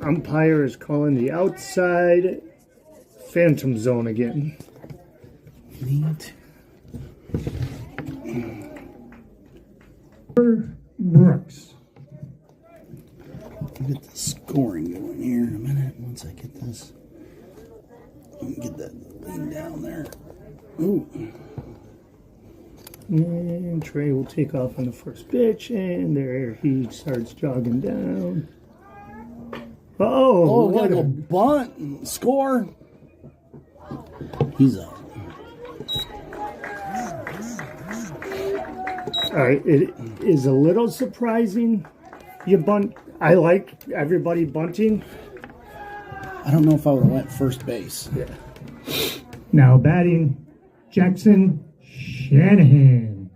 Umpire is calling the outside phantom zone again. Neat. Brooks. I'll get the scoring going here in a minute. Once I get this, I can get that lean down there. Ooh. And Trey will take off on the first pitch, and there he starts jogging down. Oh, we gotta go bunt and score. He's out. All right, it is a little surprising. You bunt. I like everybody bunting. I don't know if I would have went first base. Yeah. Now batting, Jackson Shanahan.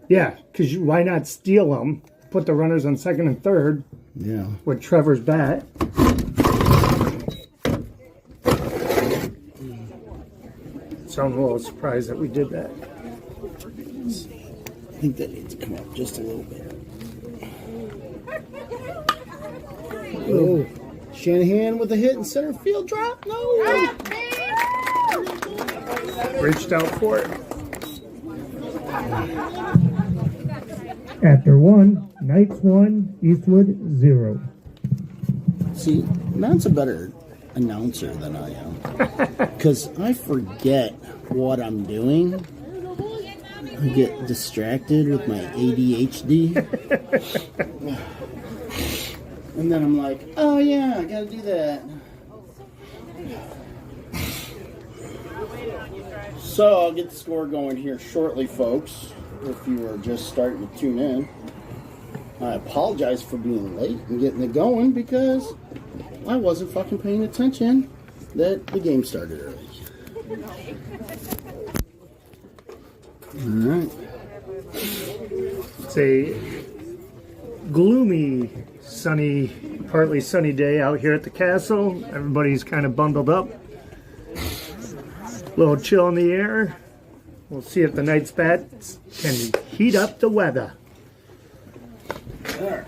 Yeah, because why not steal them? Put the runners on second and third. Yeah. With Trevor's bat. So I'm a little surprised that we did that. I think that needs to come up just a little bit. Oh, Shanahan with a hit in center field drop. No. Reached out for it. After one, Knights 1, Eastwood 0. See, Matt's a better announcer than I am. Because I forget what I'm doing. I get distracted with my ADHD. And then I'm like, oh yeah, I gotta do that. So I'll get the score going here shortly, folks. If you are just starting to tune in, I apologize for being late and getting it going because I wasn't fucking paying attention that the game started early. Alright. It's a gloomy, sunny, partly sunny day out here at the castle. Everybody's kind of bundled up. A little chill in the air. We'll see if the Knights bats can heat up the weather. Alright.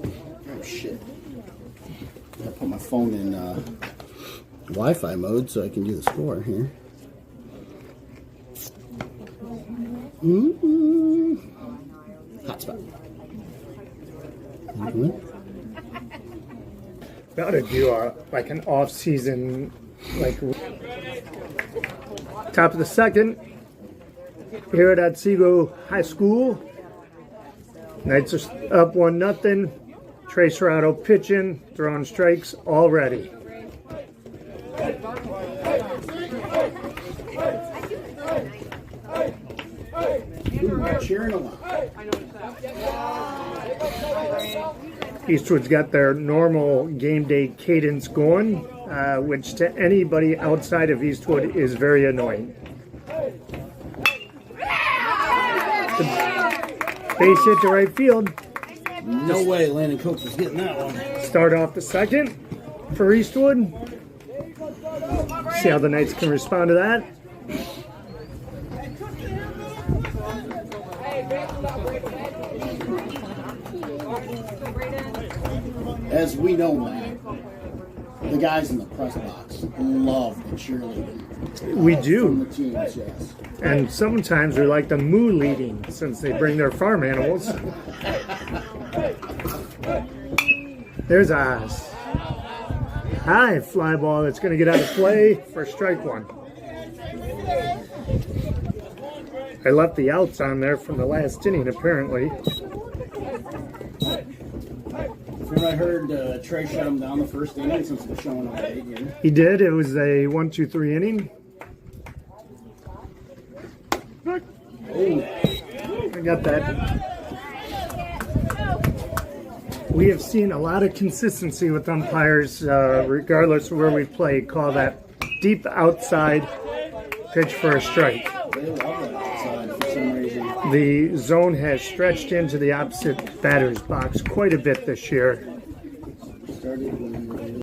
Oh shit. I put my phone in Wi-Fi mode so I can do the score here. Hotspot. We ought to do like an off-season, like top of the second here at Otsego High School. Knights are up 1-0. Trey Serrato pitching, throwing strikes already. Cheering them on. Eastwood's got their normal game day cadence going, which to anybody outside of Eastwood is very annoying. Base hit to right field. No way Landon Coates was getting that one. Start off the second for Eastwood. See how the Knights can respond to that. As we know, Matt, the guys in the press box love the cheerleading. We do. From the teams, yes. And sometimes we like the moo leading since they bring their farm animals. There's a high fly ball that's going to get out of play for strike one. I left the outs on there from the last inning, apparently. I heard Trey shut him down the first inning since they're showing all day again. He did. It was a 1-2-3 inning. Oh, I got that. We have seen a lot of consistency with umpires, regardless of where we play, call that deep outside pitch for a strike. they love that outside for some reason. The zone has stretched into the opposite batter's box quite a bit this year. Started when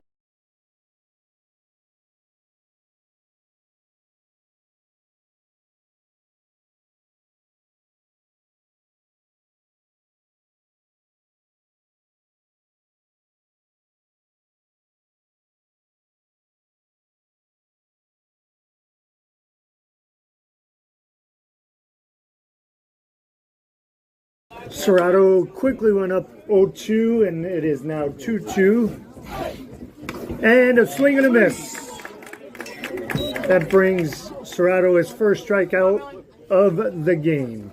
Serrato quickly went up 0-2, and it is now 2-2. And a swing and a miss. That brings Serrato his first strikeout of the game.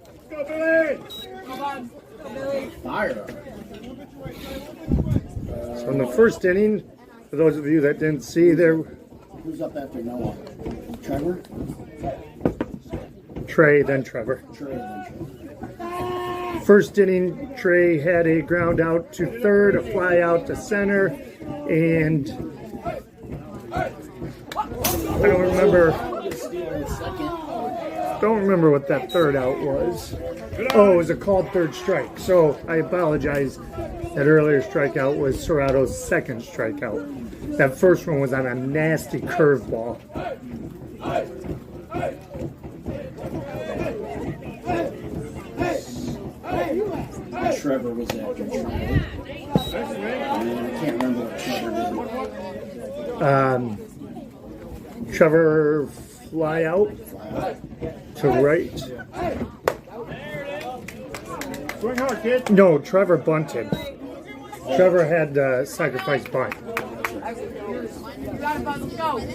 Fire. So in the first inning, for those of you that didn't see there, Who's up after Noah? Trevor? Trey, then Trevor. Trey, then Trevor. First inning, Trey had a ground out to third, a fly out to center, and I don't remember what that third out was. Oh, it was a called third strike. So I apologize. That earlier strikeout was Serrato's second strikeout. That first one was on a nasty curveball. Trevor was after Trey. And I can't remember what Trevor did. Trevor fly out to right. Swing hard, kid. No, Trevor bunted. Trevor had sacrifice bunt. We're gonna go to Noah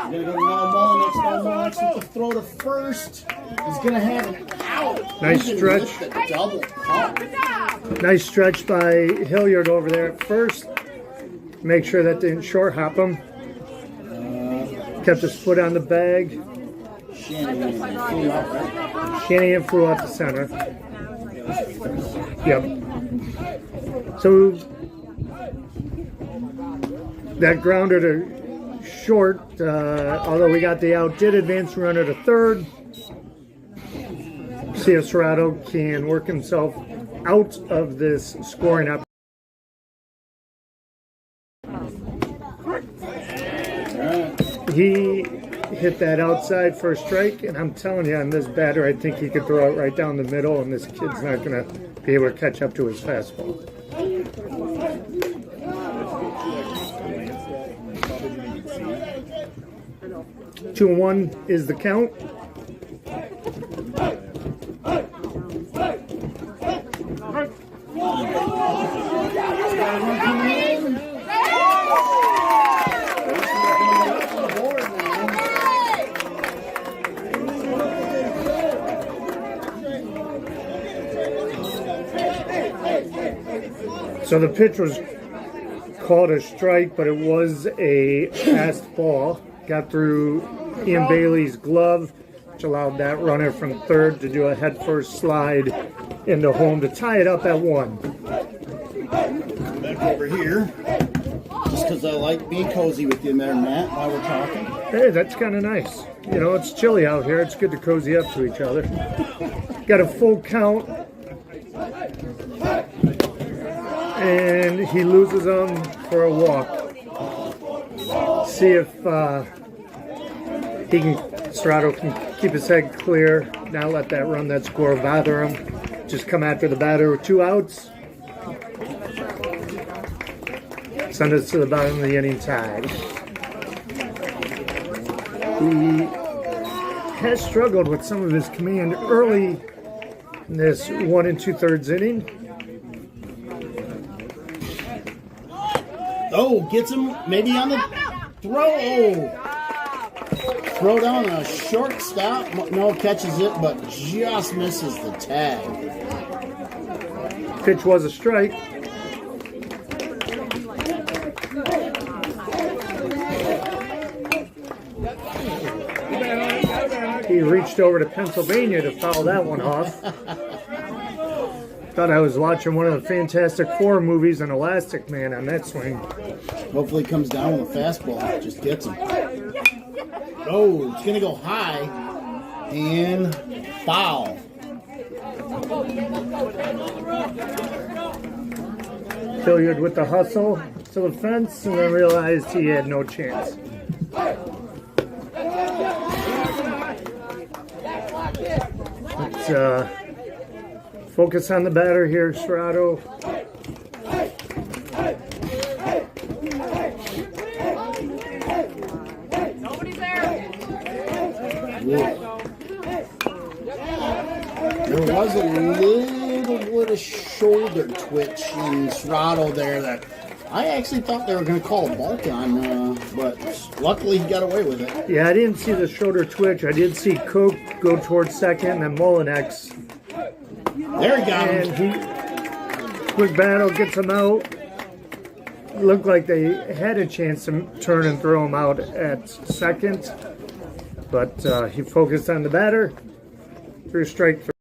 Mullen. Noah Mullen with the throw to first. He's gonna have an out. Nice Even stretch. with the double pump. Nice stretch by Hilliard over there at first. Make sure that didn't short hop him. Kept his foot on the bag. Shanahan flew out, right? Shanahan flew out the center. Yep. So that grounder to short, although we got the out, did advance the runner to third. See if Serrato can work himself out of this scoring up. He hit that outside for a strike, and I'm telling you, on this batter, I think he could throw it right down the middle, and this kid's not going to be able to catch up to his fastball. 2-1 is the count. So the pitch was called a strike, but it was a passed ball. Got through Ian Bailey's glove, which allowed that runner from third to do a headfirst slide into home to tie it up at 1. Back over here. Just because I like being cozy with you there, Matt, while we're talking. Hey, that's kind of nice. You know, it's chilly out here. It's good to cozy up to each other. Got a full count. And he loses them for a walk. See if Serrato can keep his head clear, not let that run, that score bother him. Just come after the batter with 2 outs. Send us to the bottom of the inning tied. He has struggled with some of his command early in this 1 2/3 inning. Oh, gets him maybe on the throw. Oh. Throw down a short stop. No, catches it, but just misses the tag. Pitch was a strike. He reached over to Pennsylvania to foul that one off. Thought I was watching one of the Fantastic Four movies on Elastic Man on that swing. Hopefully comes down with a fastball. Just gets him. Oh, it's going to go high and foul. Hilliard with the hustle to the fence and then realized he had no chance. Let's focus on the batter here, Serrato. There was a little bit of shoulder twitch in Serrato there that I actually thought they were going to call a balk on, but luckily he got away with it. Yeah, I didn't see the shoulder twitch. I did see Coke go towards second, and Molinex. There he got And him. quick battle gets him out. Looked like they had a chance to turn and throw him out at second, but he focused on the batter. Threw strike three.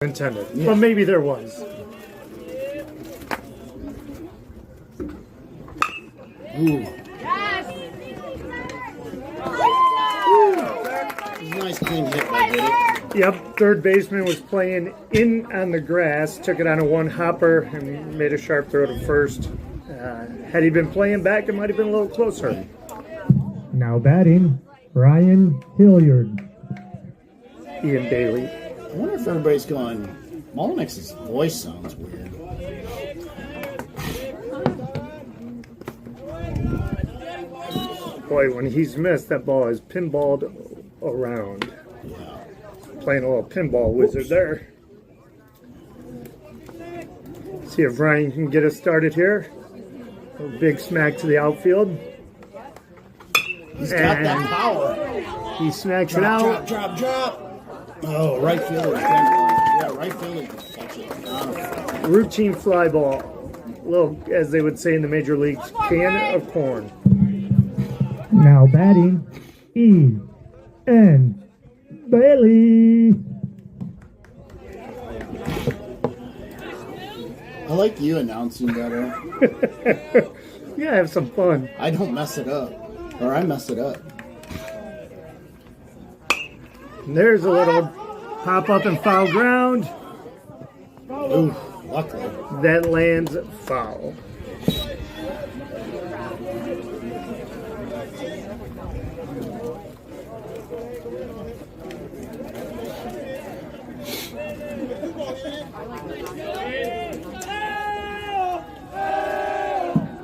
Intended. Yeah. But maybe there was. Ooh. Nice clean hit by Diddy. Yep, third baseman was playing in on the grass, took it on a one hopper and made a sharp throw to first. Had he been playing back, it might have been a little closer. Now batting, Brian Hilliard. Ian Bailey. I wonder if everybody's going, Molinex's voice sounds weird. Boy, when he's missed, that ball is pinballed around. Yeah. Playing a little pinball wizard there. See if Ryan can get us started here. A big smack to the outfield. He's got that power. He smacks it out. Drop. Oh, right fielder. Yeah, right fielder can catch it. Routine fly ball. Little, as they would say in the major leagues, can of corn. Now batting, Ian Bailey. I like you announcing better. Yeah, have some fun. I don't mess it up. Or I mess it up. And there's a little pop up and foul ground. Ooh, luckily. That lands foul.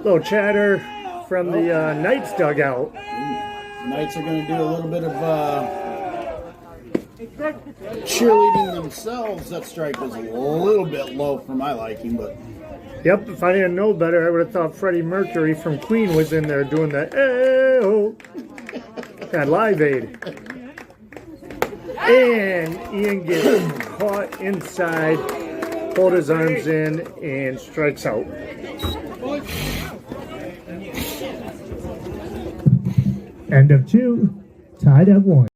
Little chatter from the Knights dugout. Knights are going to do a little bit of cheerleading themselves. That strike was a little bit low for my liking, but Yep, if I didn't know better, I would have thought Freddie Mercury from Queen was in there doing the "Hey-oh." That Live Aid. And Ian gets caught inside, pulled his arms in, and strikes out. End of 2, tied at 1.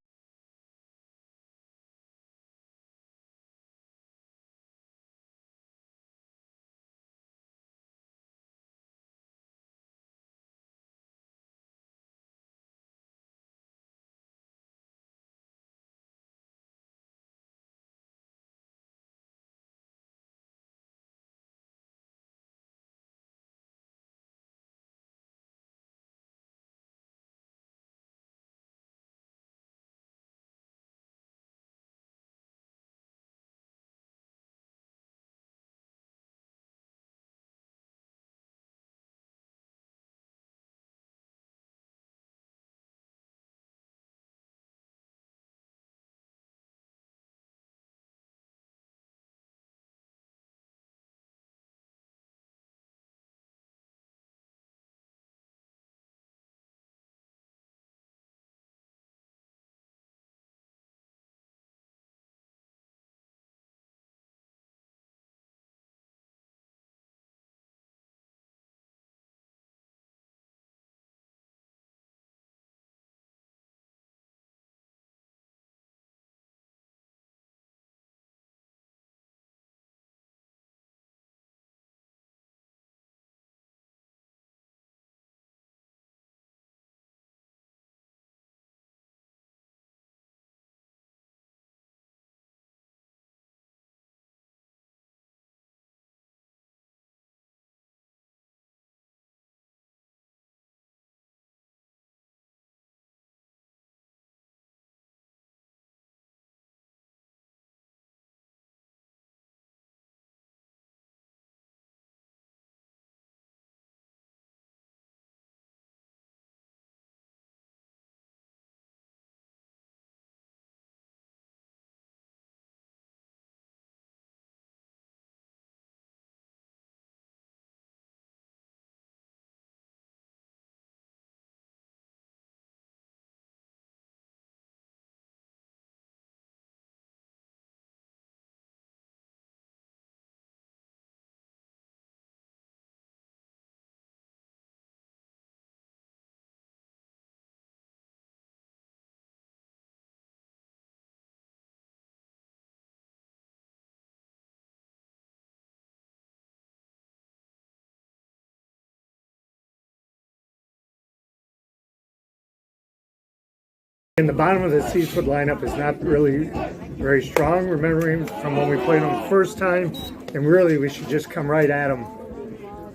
And the bottom of the Eastwood lineup is not really very strong, remembering from when we played them the first time. And really, we should just come right at them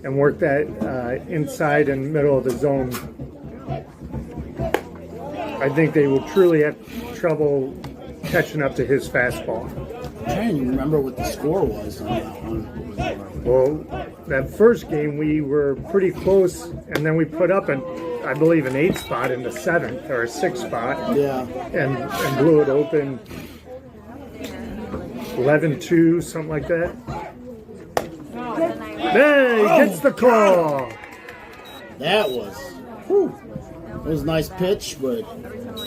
and work that inside and middle of the zone. I think they will truly have trouble catching up to his fastball. I'm trying to remember what the score was on that one. Well, that first game we were pretty close, and then we put up I believe an 8th spot in the 7th or a 6th spot. Yeah. And blew it open 11-2, something like that. Hey, gets the call. That was, whew, it was a nice pitch, but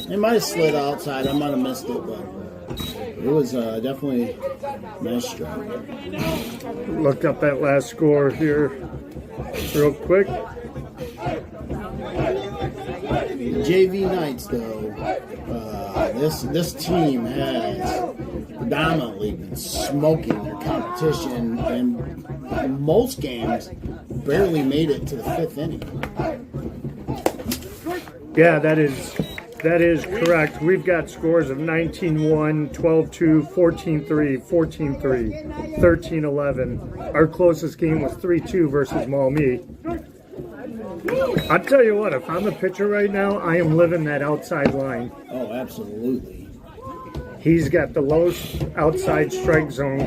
it might have slid outside. I might have missed it, but it was definitely a nice strike. Look up that last score here real quick. JV Knights, though, this team has predominantly been smoking their competition, and most games barely made it to the 5th inning. Yeah, that is correct. We've got scores of 19-1, 12-2, 14-3, 14-3, 13-11. Our closest game was 3-2 versus Maumee. I'll tell you what, if I'm the pitcher right now, I am living that outside line. Oh, absolutely. He's got the lowest outside strike zone.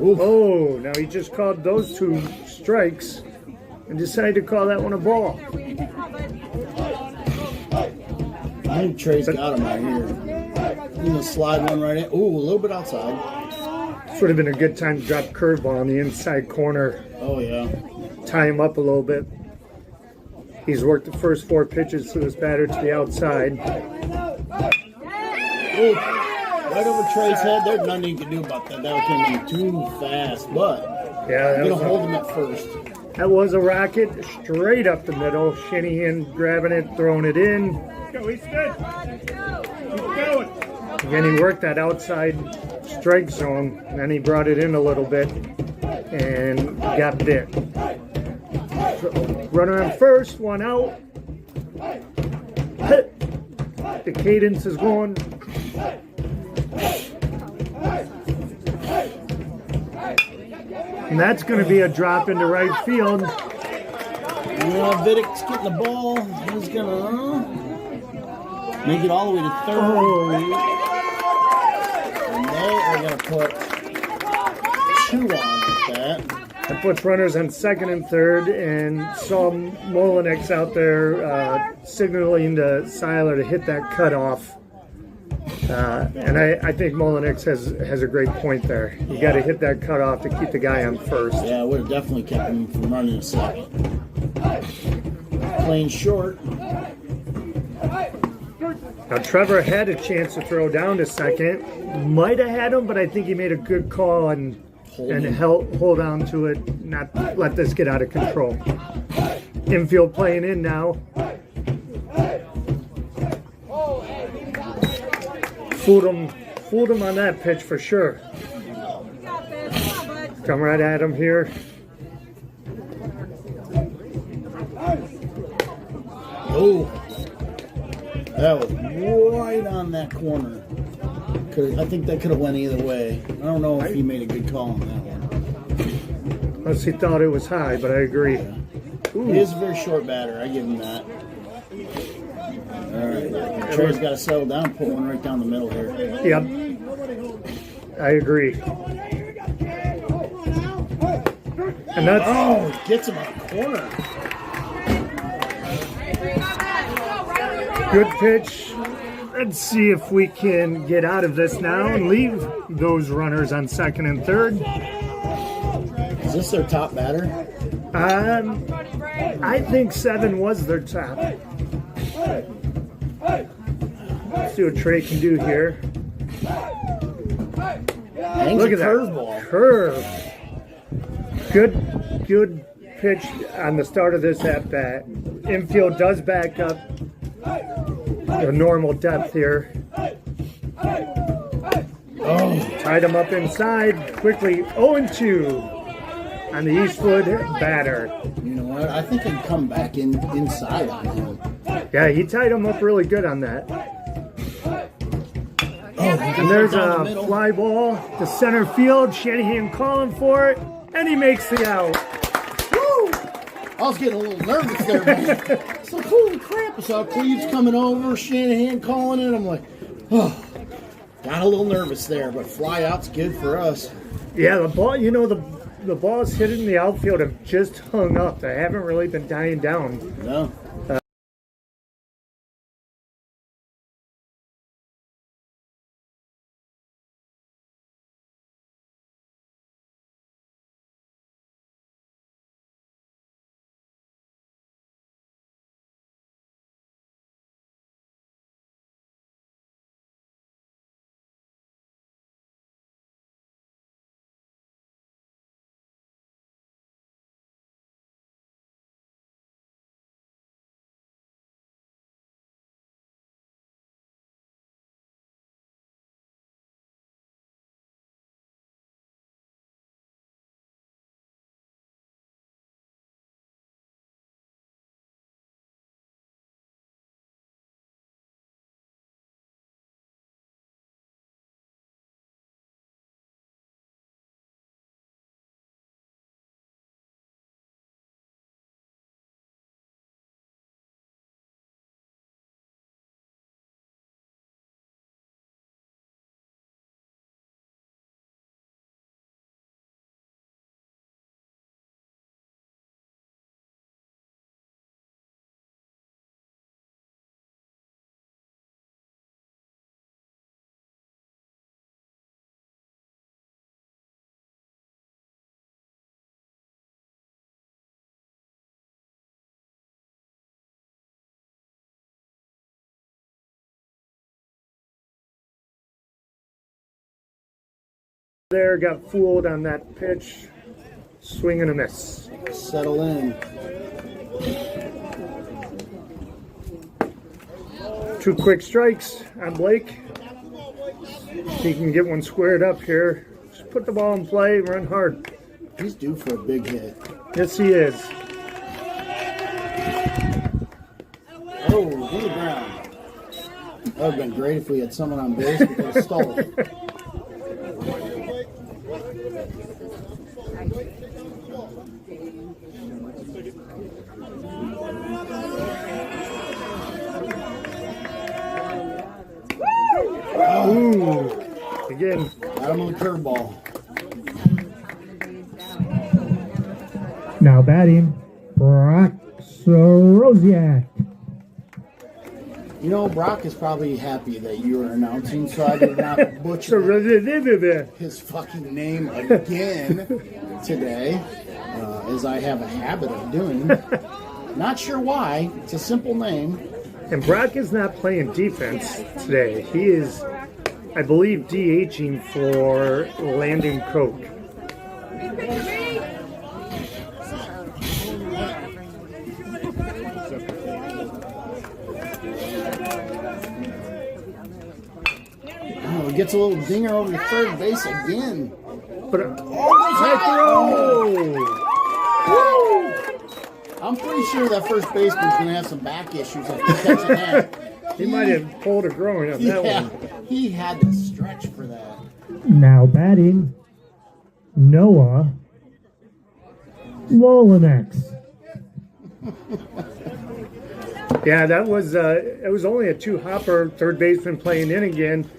Oof. Oh, now he just called those 2 strikes and decided to call that one a ball. I think Trey's got him right here. He's going to slide one right in. Ooh, a little bit outside. This would have been a good time to drop a curveball in the inside corner. Oh, yeah. Tie him up a little bit. He's worked the first 4 pitches to this batter to the outside. Ooh, right over Trey's head. There's nothing you can do about that. That came in too fast, but Yeah, I'm going to hold him at first. that was a rocket straight up the middle. Shanahan grabbing it, throwing it in. Go, Eastwood. Keep going. Again, he worked that outside strike zone, and then he brought it in a little bit and got bit. So, runner on first, 1 out. Hit. The cadence is going. And that's going to be a drop into right field. Vidic's getting the ball. He's going to make it all the way to 3rd. Oh, And they are going to put 2 on with that. that puts runners on 2nd and 3rd, and saw Molinix out there signaling to Seiler to hit that cutoff. And I think Molinix has a great point there. You got to hit that cutoff to keep the guy on first. Yeah, it would have definitely kept him from running a 2nd. Playing short. Now Trevor had a chance to throw down to 2nd. Might have had him, but I think he made a good call and hold on to it, not let this get out of control. Infield playing in now. Fooled him on that pitch for sure. Come right at him here. Oh, that was right on that corner. I think that could have went either way. I don't know if he made a good call on that one. Unless he thought it was high, but I agree. He is a very short batter. I give him that. All right. Trey's got to settle down, put one right down the middle here. Yep. I agree. And that's... Oh, gets him on the corner. Good pitch. Let's see if we can get out of this now and leave those runners on 2nd and 3rd. Is this their top batter? I think 7 was their top. Let's see what Trey can do here. Look at that curve. Good pitch on the start of this at bat. Infield does back up the normal depth here. Oh, tied him up inside quickly. 0-2 on the Eastwood batter. You know what? I think I can come back inside on him. Yeah, he tied him up really good on that. And there's a fly ball to center field. Shanahan calling for it, and he makes the out. Woo! I was getting a little nervous there, man. It's like, holy crap. I saw Cleves coming over, Shanahan calling it. I'm like, oh, got a little nervous there, but fly out's good for us. Yeah, the ball, you know, the balls hitting the outfield have just hung up. They haven't really been dying down. No. There, got fooled on that pitch. Swing and a miss. Settle in. 2 quick strikes on Blake. He can get one squared up here. Just put the ball in play, run hard. He's due for a big hit. Yes, he is. Oh, to the ground. That would have been great if we had someone on base because stole it. Ooh, again. Got him on the curveball. Now batting, Brock Sorosiak. You know, Brock is probably happy that you are announcing, so I did not butcher his fucking name again today, as I have a habit of doing. Not sure why. It's a simple name. And Brock is not playing defense today. He is, I believe, DHing for Landon Coke. Oh, he gets a little dinger over the third base again. But I'm pretty sure that first baseman's going to have some back issues after catching that. he might have pulled a groin on that one. He had to stretch for that. Now batting, Noah Lolinex. Yeah, that was it was only a 2-hopper. Third baseman playing in again.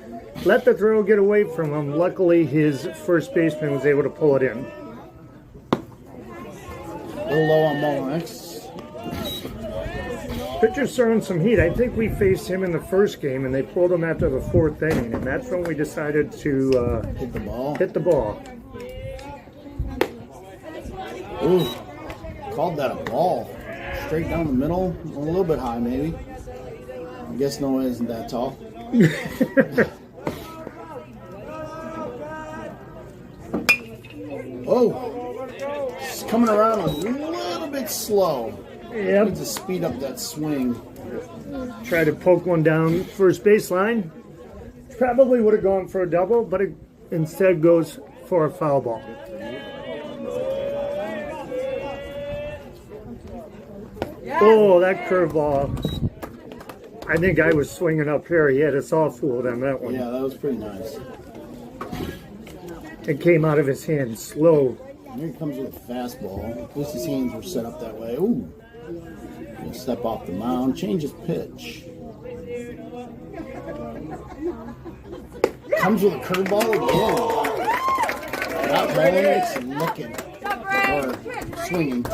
Let the throw get away from him. Luckily, his first baseman was able to pull it in. A little low on Molinax. Pitcher's throwing some heat. I think we faced him in the first game, and they pulled him after the 4th inning, and that's when we decided to Hit the ball. hit the ball. Ooh, called that a ball. Straight down the middle, a little bit high maybe. I guess Noah isn't that tall. Oh, it's coming around a little bit slow. Yep. Needs to speed up that swing. Try to poke one down first baseline. Probably would have gone for a double, but it instead goes for a foul ball. Oh, that curveball. I think I was swinging up here. He had us all fooled on that one. Yeah, that was pretty nice. It came out of his hand slow. And here he comes with a fastball. At least his hands were set up that way. Ooh. He'll step off the mound, change his pitch. Comes with a curveball again. That ball makes him looking or swinging.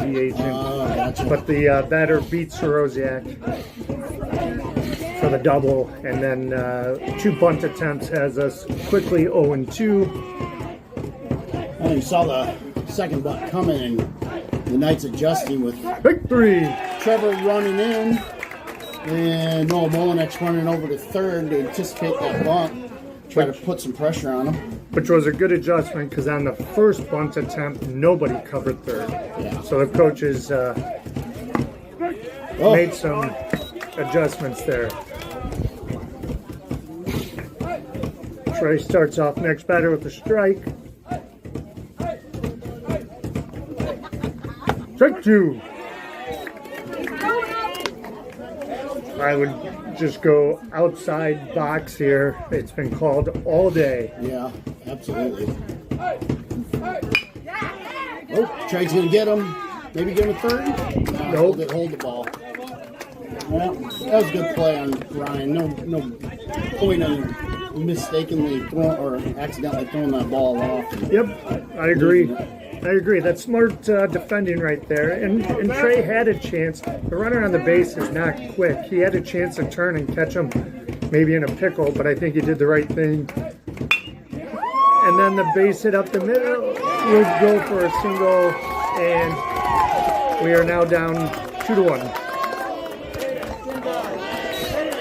Agent, Gotcha. but the batter beats Rosiak for the double, and then 2 bunt attempts has us quickly 0-2. Oh, you saw the second bunt coming, and the Knights adjusting with Victory! Trevor running in, and Noah Molinex running over to third to anticipate that bunt, try to put some pressure on him. which was a good adjustment because on the first bunt attempt, nobody covered third. Yeah. So the coaches Oh. made some adjustments there. Trey starts off next batter with a strike. Strike two. I would just go outside box here. It's been called all day. Yeah, absolutely. Oh, Trey's gonna get him. Maybe give him a third. No, Nope. hold the ball. Well, that was a good play on Ryan. No point on mistakenly throwing or accidentally throwing that ball off. Yep, I agree. I agree. That's smart defending right there. And Trey had a chance. The runner on the base is not quick. He had a chance to turn and catch him maybe in a pickle, but I think he did the right thing. And then the base hit up the middle would go for a single, and we are now down 2-1.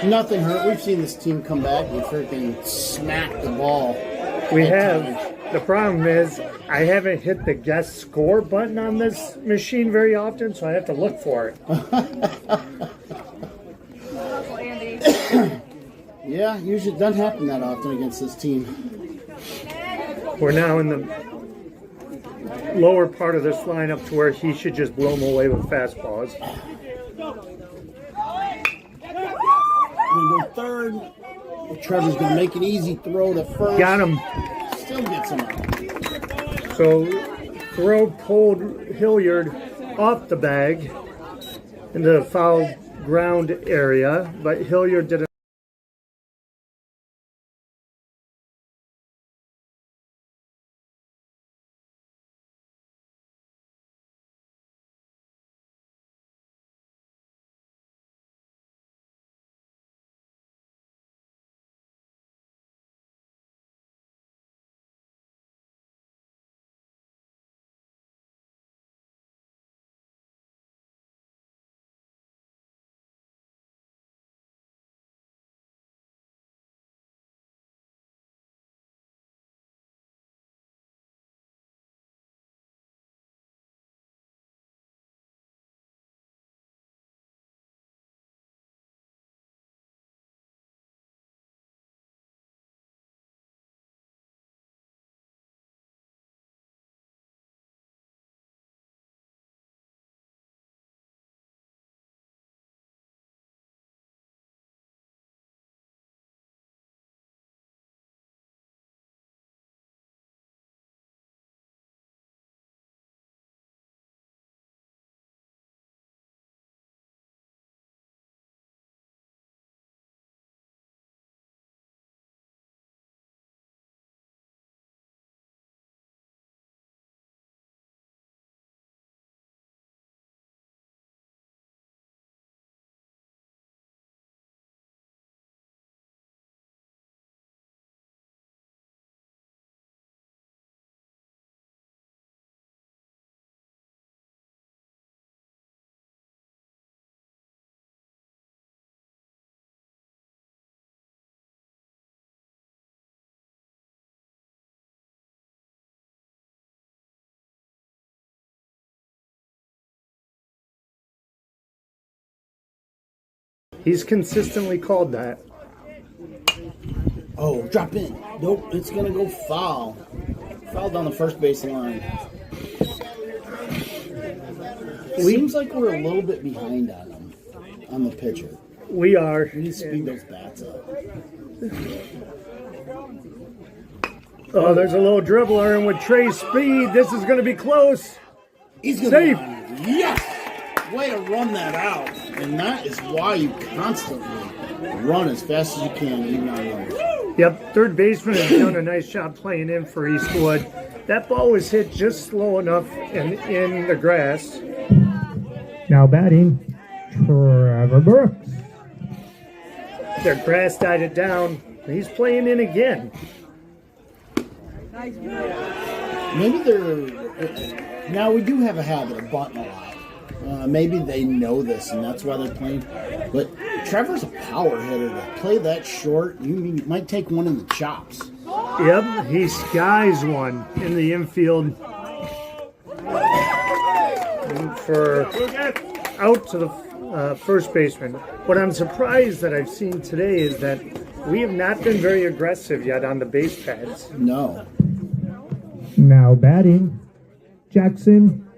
Nothing hurt. We've seen this team come back and freaking smack the ball. We at have. times. The problem is I haven't hit the guess score button on this machine very often, so I have to look for it. Yeah, usually it doesn't happen that often against this team. We're now in the lower part of this lineup to where he should just blow him away with fastballs. Gonna go third. Trevor's gonna make an easy throw to first. Got him. Still gets him out. So throw pulled Hilliard off the bag into the foul ground area, but Hilliard did he's consistently called that. Oh, drop in. Nope, it's gonna go foul. Foul down the first base line. Seems like we're a little bit behind on him, on the pitcher. We are. We need to speed those bats up. Oh, there's a little dribbler, and with Trey's speed, this is going to be close. He's gonna Safe. Yes! Way to run that out. And that is why you constantly run as fast as you can, even on runners. Yep, third baseman has done a nice job playing in for Eastwood. That ball was hit just slow enough and in the grass. Now batting, Trevor Brooks. Their grass died it down. He's playing in again. Maybe they're... Now, we do have a habit of bunting a lot. Maybe they know this, and that's why they're playing. But Trevor's a power hitter. To play that short, you might take one in the chops. Yep, he skies one in the infield for out to the first baseman. What I'm surprised that I've seen today is that we have not been very aggressive yet on the base pads. No. Now batting, Jackson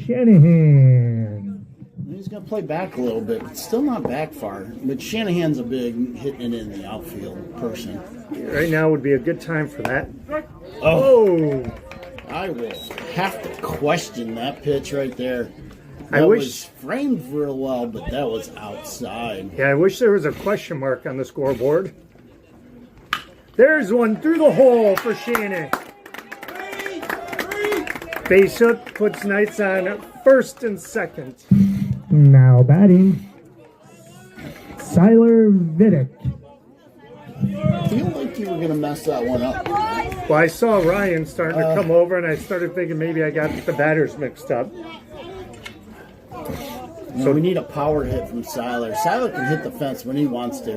Shanahan. He's going to play back a little bit, but still not back far. But Shanahan's a big hitting it in the outfield person. Right now would be a good time for that. Oh. I will have to question that pitch right there. That was framed for a while, but that was outside. Yeah, I wish there was a question mark on the scoreboard. There's one through the hole for Shannon. Base hook puts Knights on first and second. Now batting, Siler Vidic. I feel like you were going to mess that one up. Well, I saw Ryan starting to come over, and I started thinking maybe I got the batters mixed up. So we need a power hit from Siler. Siler can hit the fence when he wants to.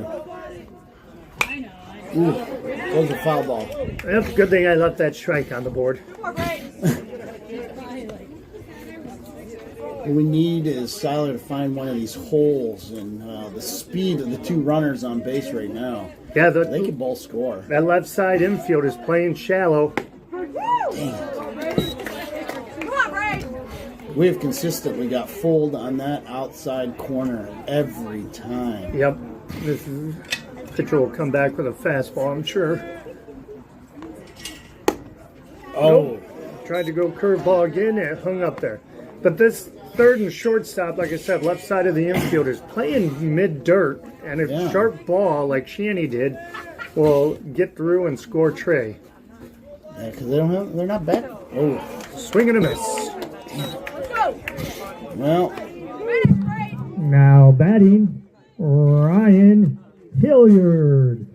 Ooh, goes a foul ball. Yep, good thing I left that strike on the board. What we need is Siler to find one of these holes, and the speed of the two runners on base right now. Yeah, They can both score. that left side infield is playing shallow. We have consistently got fold on that outside corner every time. Yep, this pitcher will come back with a fastball, I'm sure. Oh, Tried to go curveball again, and it hung up there. But this third and shortstop, like I said, left side of the infield is playing mid-dirt, and a sharp ball like Shanny did will get through and score Trey. yeah, because they're not back. Oh, Swing and a miss. well, Now batting, Ryan Hilliard.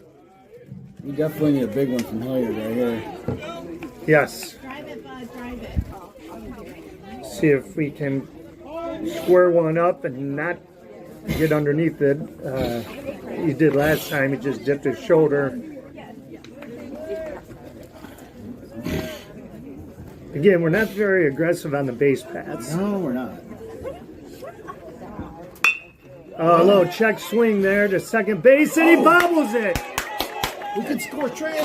we definitely need a big one from Hilliard right here. Yes. See if we can square one up and not get underneath it. He did last time. He just dipped his shoulder. Again, we're not very aggressive on the base pads. No, we're not. A little check swing there to second base, and he bobbles it. We could score Trey.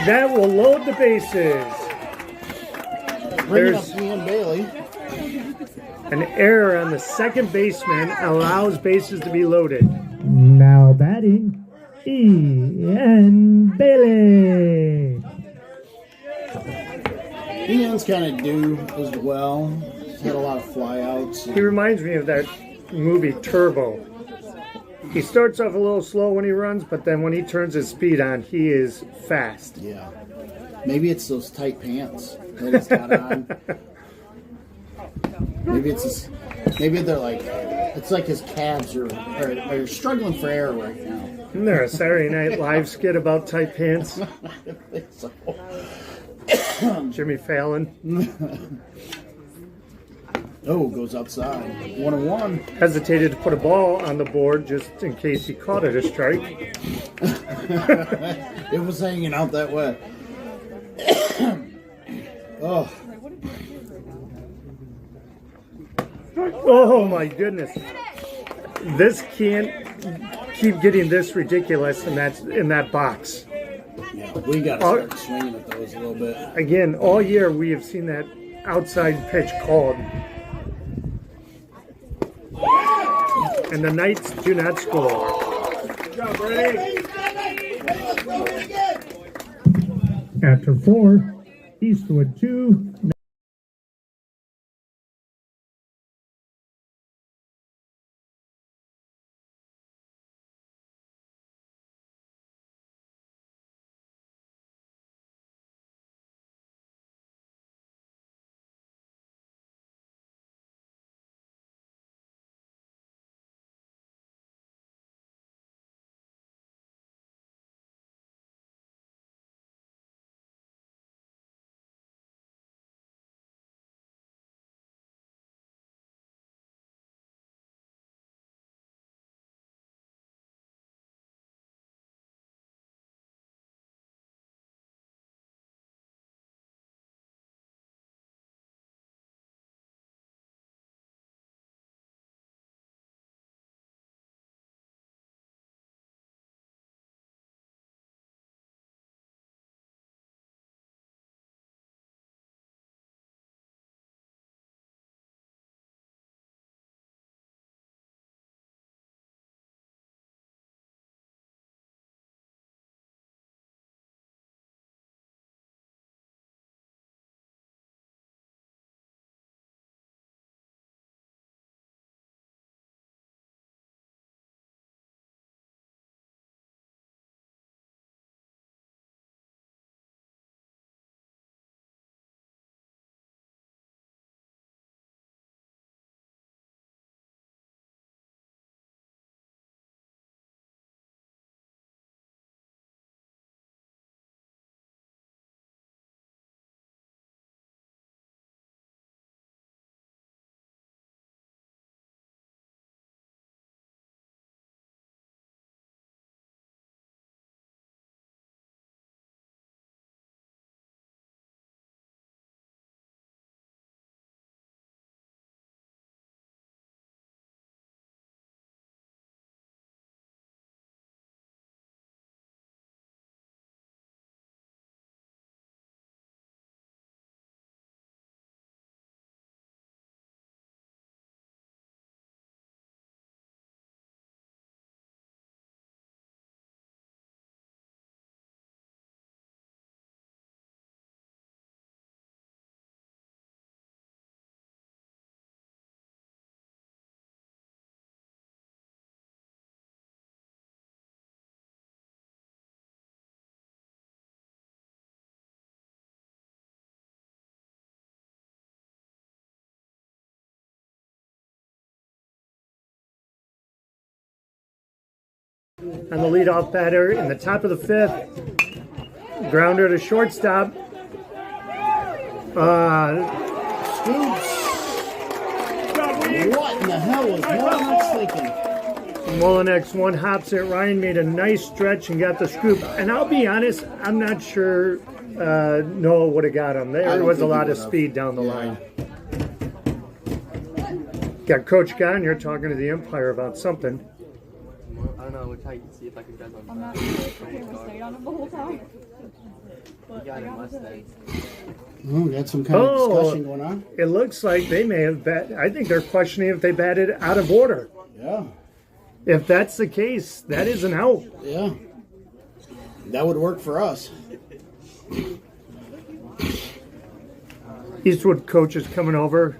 That will load the bases. Bring it There's- up Ian Bailey. An error on the second baseman allows bases to be loaded. Now batting, Ian Bailey. Ian's kind of due as well. He's had a lot of flyouts. He reminds me of that movie Turbo. He starts off a little slow when he runs, but then when he turns his speed on, he is fast. Yeah. Maybe it's those tight pants that he's got on. Maybe they're like, it's like his calves are struggling for air right now. Isn't there a Saturday Night Live skit about tight pants? I think so. Jimmy Fallon Oh, goes outside. 1-1. hesitated to put a ball on the board just in case he caught it a strike. It was hanging out that way. Oh. Oh my goodness. This can't keep getting this ridiculous in that box. Yeah, we got to start swinging at those a little bit. Again, all year we have seen that outside pitch called. And the Knights do not score. Good job, Brady. After 4, Eastwood 2, on the leadoff batter in the top of the 5th. Grounder to shortstop. Scoops. What in the hell was Mullinex thinking? Mullinex one hops it. Ryan made a nice stretch and got the scoop. And I'll be honest, I'm not sure Noah would have got him. There was a lot of speed down the line. Got Coach Gagne talking to the umpire about something. I don't know, which I can see if I can judge on. I'm not sure if the camera stayed on him the whole time. You got a Mustang. Oh, we got some kind of discussion going on. It looks like they may have I think they're questioning if they batted out of order. Yeah. If that's the case, that is an out. Yeah. That would work for us. Eastwood coach is coming over.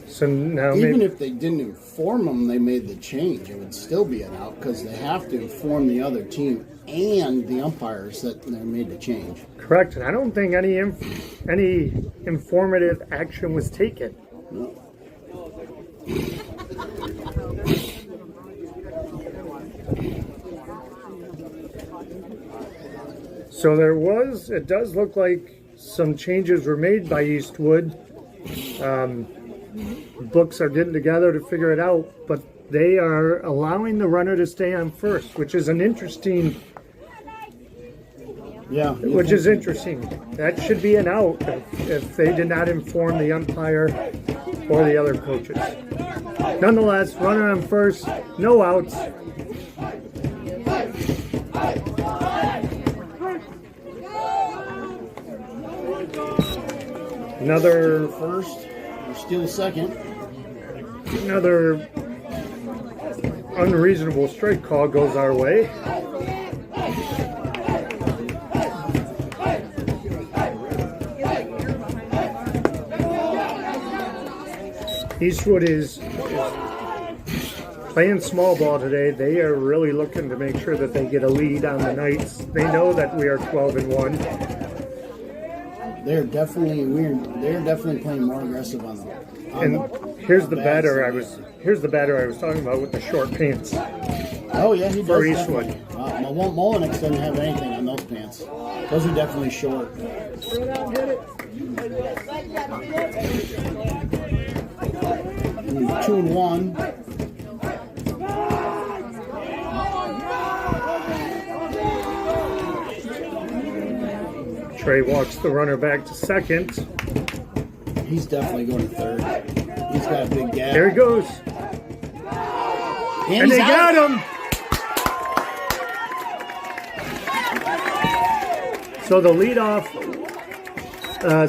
So now Even if they didn't inform them they made the change, it would still be an out because they have to inform the other team and the umpires that they made the change. correct, and I don't think any informative action was taken. No. So it does look like some changes were made by Eastwood. Books are getting together to figure it out, but they are allowing the runner to stay on first, which is interesting. That should be an out if they did not inform the umpire or the other coaches. Nonetheless, runner on first, no outs. Another First, or still second. Another unreasonable strike call goes our way. Eastwood is playing small ball today. They are really looking to make sure that they get a lead on the Knights. They know that we are 12-1. They're definitely playing more aggressive on them. And here's the batter I was talking about with the short pants. Oh yeah, he does. For Eastwood. Mullinex doesn't have anything on those pants. Those are definitely short. 2-1. Trey walks the runner back to second. He's definitely going to third. He's got a big gap. There he goes. And they got him. So the leadoff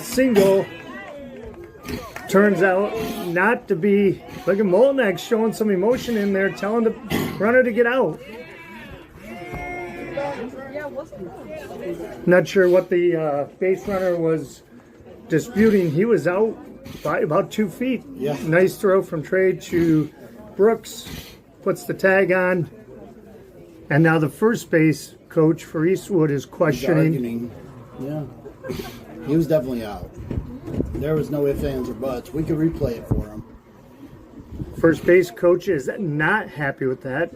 single turns out not to be. Look at Molnex showing some emotion in there, telling the runner to get out. Not sure what the base runner was disputing. He was out by about 2 feet. Yeah. Nice throw from Trey to Brooks. Puts the tag on. And now the first base coach for Eastwood is questioning. Yeah. He was definitely out. There was no ifs, ands, or buts. We could replay it for him. First base coach is not happy with that.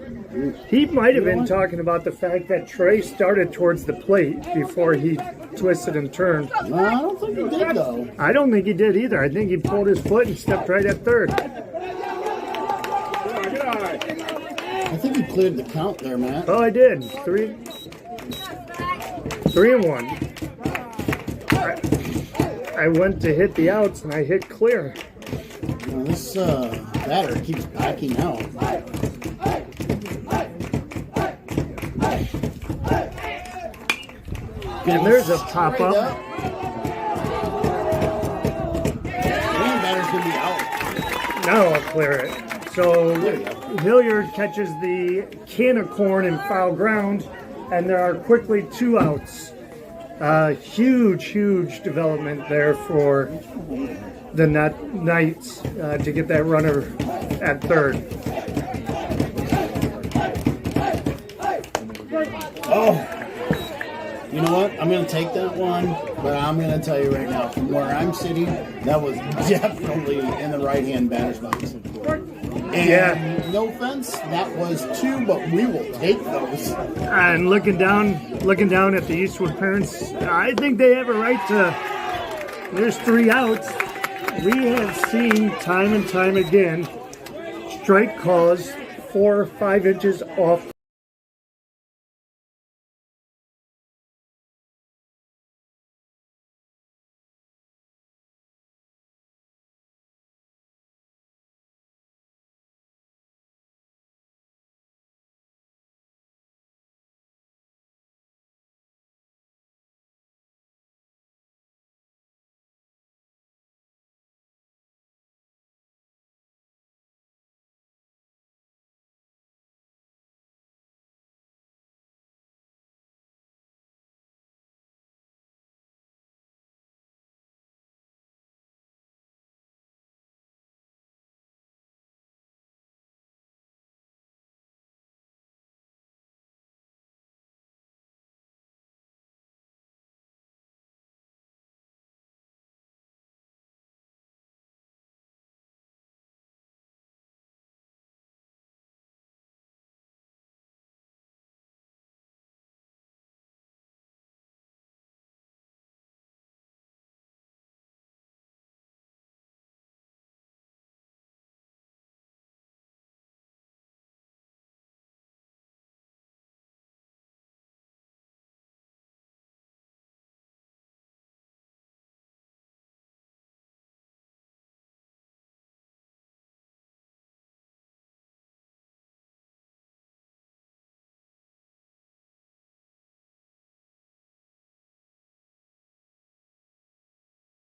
He might have been talking about the fact that Trey started towards the plate before he twisted and turned. No, I don't think he did, though. I don't think he did either. I think he pulled his foot and stepped right at third. I think he cleared the count there, Matt. Oh, I did. 3-1. I went to hit the outs and I hit clear. Now, this batter keeps backing out. And there's a pop-up. Batter's going to be out. Now I'll clear it. So Hilliard catches the can of corn in foul ground, and there are quickly 2 outs. Huge development there for the Knights to get that runner at third. Oh, you know what? I'm going to take that one, but I'm going to tell you right now, from where I'm sitting, that was definitely in the right-hand batter's box. And no offense, that was 2, but we will take those. And looking down at the Eastwood parents, I think they have a right to. There's 3 outs. We have seen time and time again strike calls 4 or 5 inches off.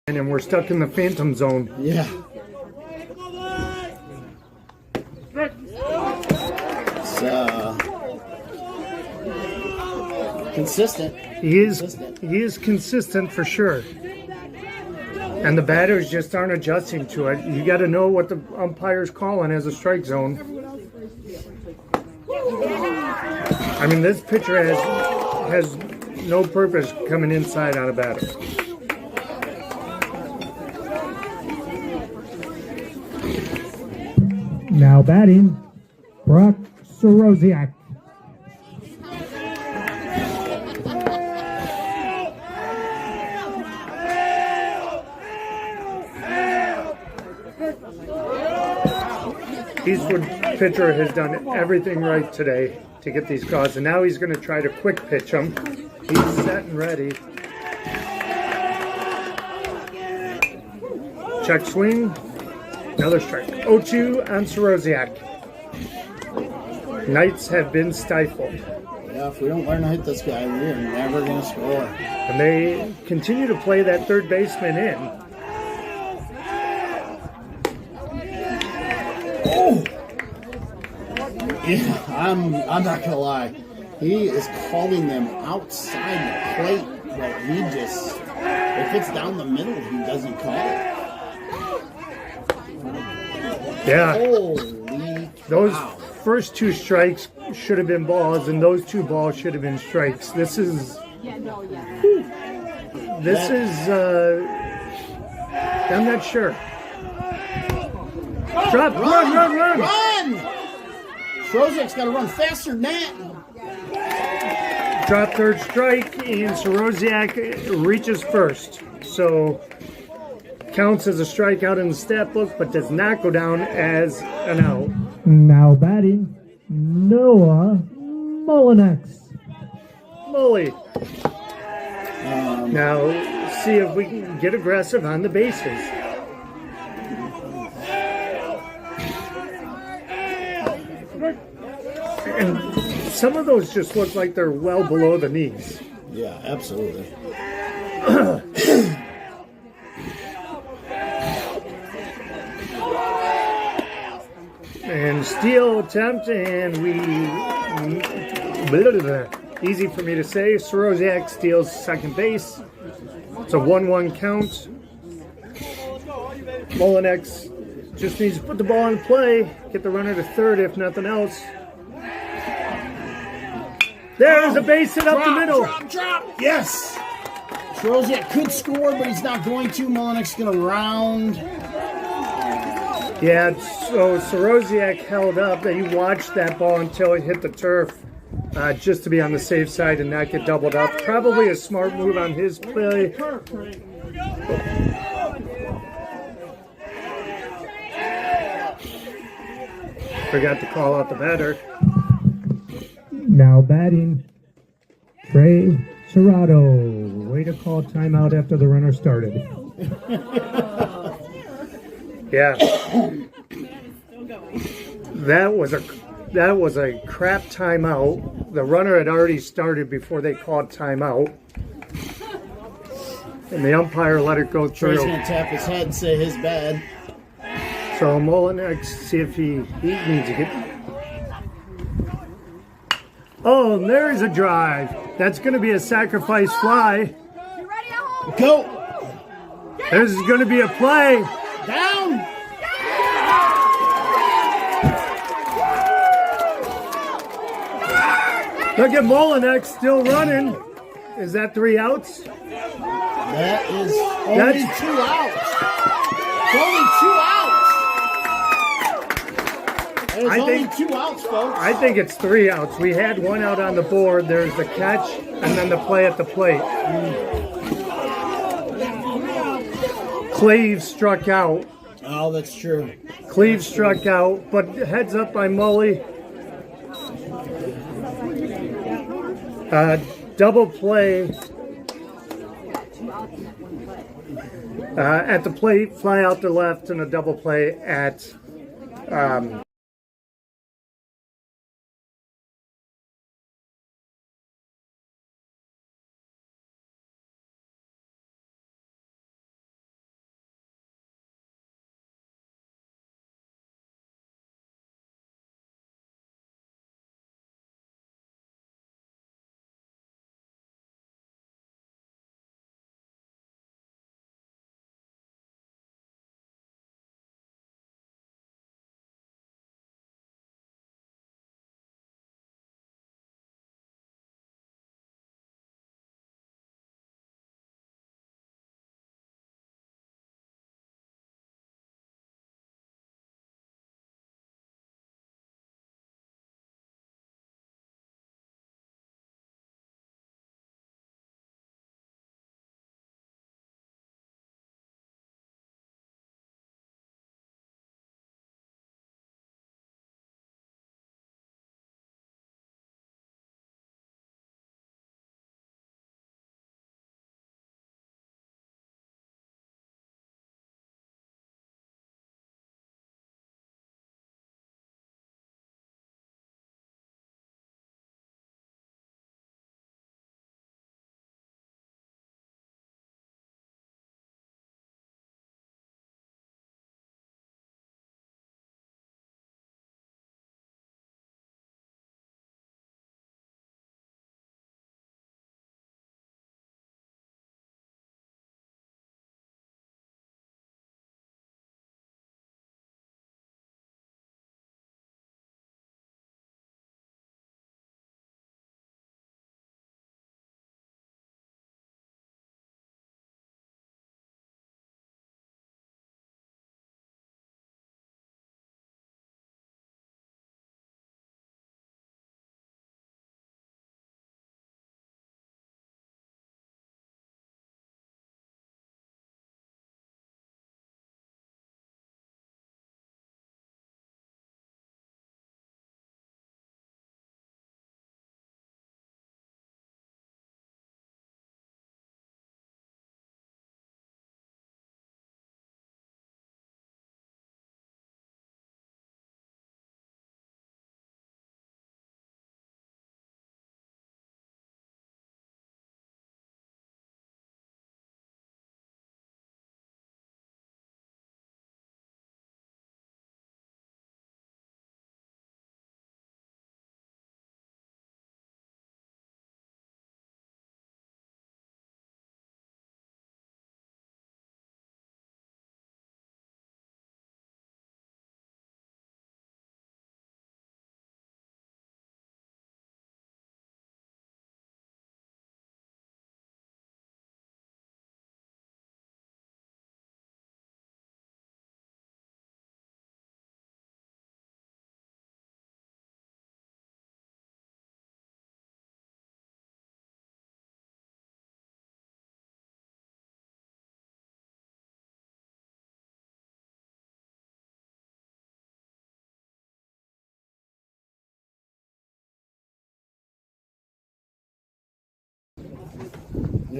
And we're stuck in the phantom zone. Yeah. It's consistent. He is consistent for sure. And the batters just aren't adjusting to it. You got to know what the umpire's calling as a strike zone. I mean, this pitcher has no purpose coming inside on a batter. Now batting, Brock Soroziak. Eastwood pitcher has done everything right today to get these calls, and now he's going to try to quick pitch them. He's set and ready. Check swing. Another strike. 0-2 on Soroziak. Knights have been stifled. Yeah, if we don't learn to hit this guy, we are never going to score. And they continue to play that third baseman in. Oh! Yeah, I'm not gonna lie. He is calling them outside the plate, but he just, if it's down the middle, he doesn't call it. Yeah. Holy Those cow. first 2 strikes should have been balls, and those 2 balls should have been strikes. This is. I'm not sure. Drop, run! Soroziak's got to run faster than that. Drop third strike, and Soroziak reaches first. So counts as a strikeout in the stat book, but does not go down as an out. Now batting, Noah Molinex. Molly. Now see if we can get aggressive on the bases. And some of those just look like they're well below the knees. Yeah, absolutely. And steal attempt, and easy for me to say. Soroziak steals second base. It's a 1-1 count. Molinex just needs to put the ball in play, get the runner to third if nothing else. There's a base hit up the middle. Drop. Yes. Soroziak could score, but he's not going to. Molinex is going to round. Yeah, so Sorosiak held up. He watched that ball until it hit the turf, just to be on the safe side and not get doubled up. Probably a smart move on his play. Forgot to call out the batter. Now batting, Trey Serrato. Way to call timeout after the runner started. Yeah, that was a crap timeout. The runner had already started before they called timeout, and the umpire let it go Trey's through. gonna tap his head and say his bad. So Molinex, see if he needs to get. Oh, and there's a drive. That's going to be a sacrifice fly. You ready at home? Go! This is going to be a play. Down! Look at Molinex still running. Is that 3 outs? That is only That's- 2 outs. It's only 2 outs. There's I only think- 2 outs, folks. I think it's 3 outs. We had 1 out on the board. There's the catch and then the play at the plate. Cleve struck out. Oh, that's true. Cleve struck out, but heads up by Mully. Double play at the plate, fly out to left, and a double play at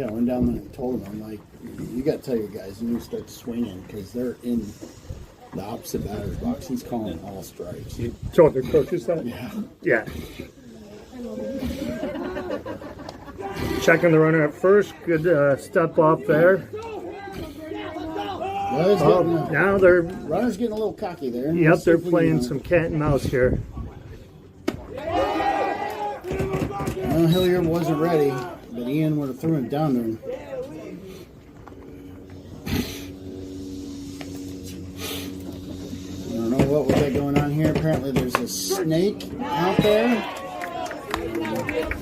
Yeah, I went down there and told him, I'm like, you got to tell your guys, you need to start swinging because they're in the opposite batter's box. He's calling all strikes. You told the coaches that? Yeah. Yeah. Checking the runner at first. Good step off there. Well, Now they're runner's getting a little cocky there. Yep, Let's see they're if we playing can, some cat and mouse here. Well, Hilliard wasn't ready, but Ian would have threw him down to him. I don't know what we got going on here. Apparently there's a snake out there.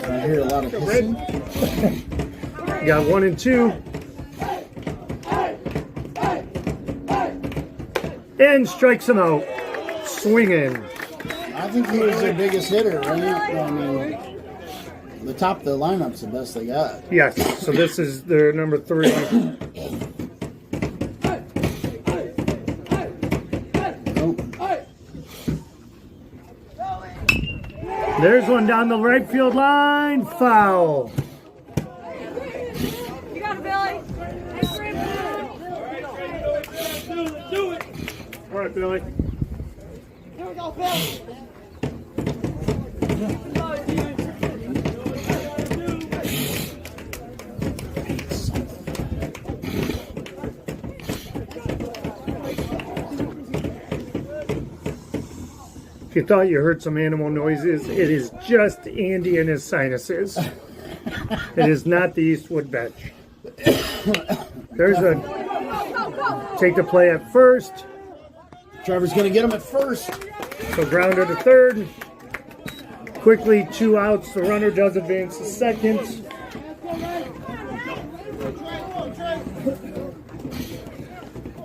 I hear a lot of hissing. Got 1 and 2. And strikes him out. Swinging. I think he was their biggest hitter, right? I mean, the top of the lineup's the best they got. Yes, so this is their number 3. Nope. There's one down the right field line. Foul. You got it, Billy. All right, Billy. Here we go, Billy. If you thought you heard some animal noises, it is just Andy and his sinuses. It is not the Eastwood bench. There's a take the play at first. Trevor's going to get him at first. So grounder to third. Quickly 2 outs. The runner does advance to second.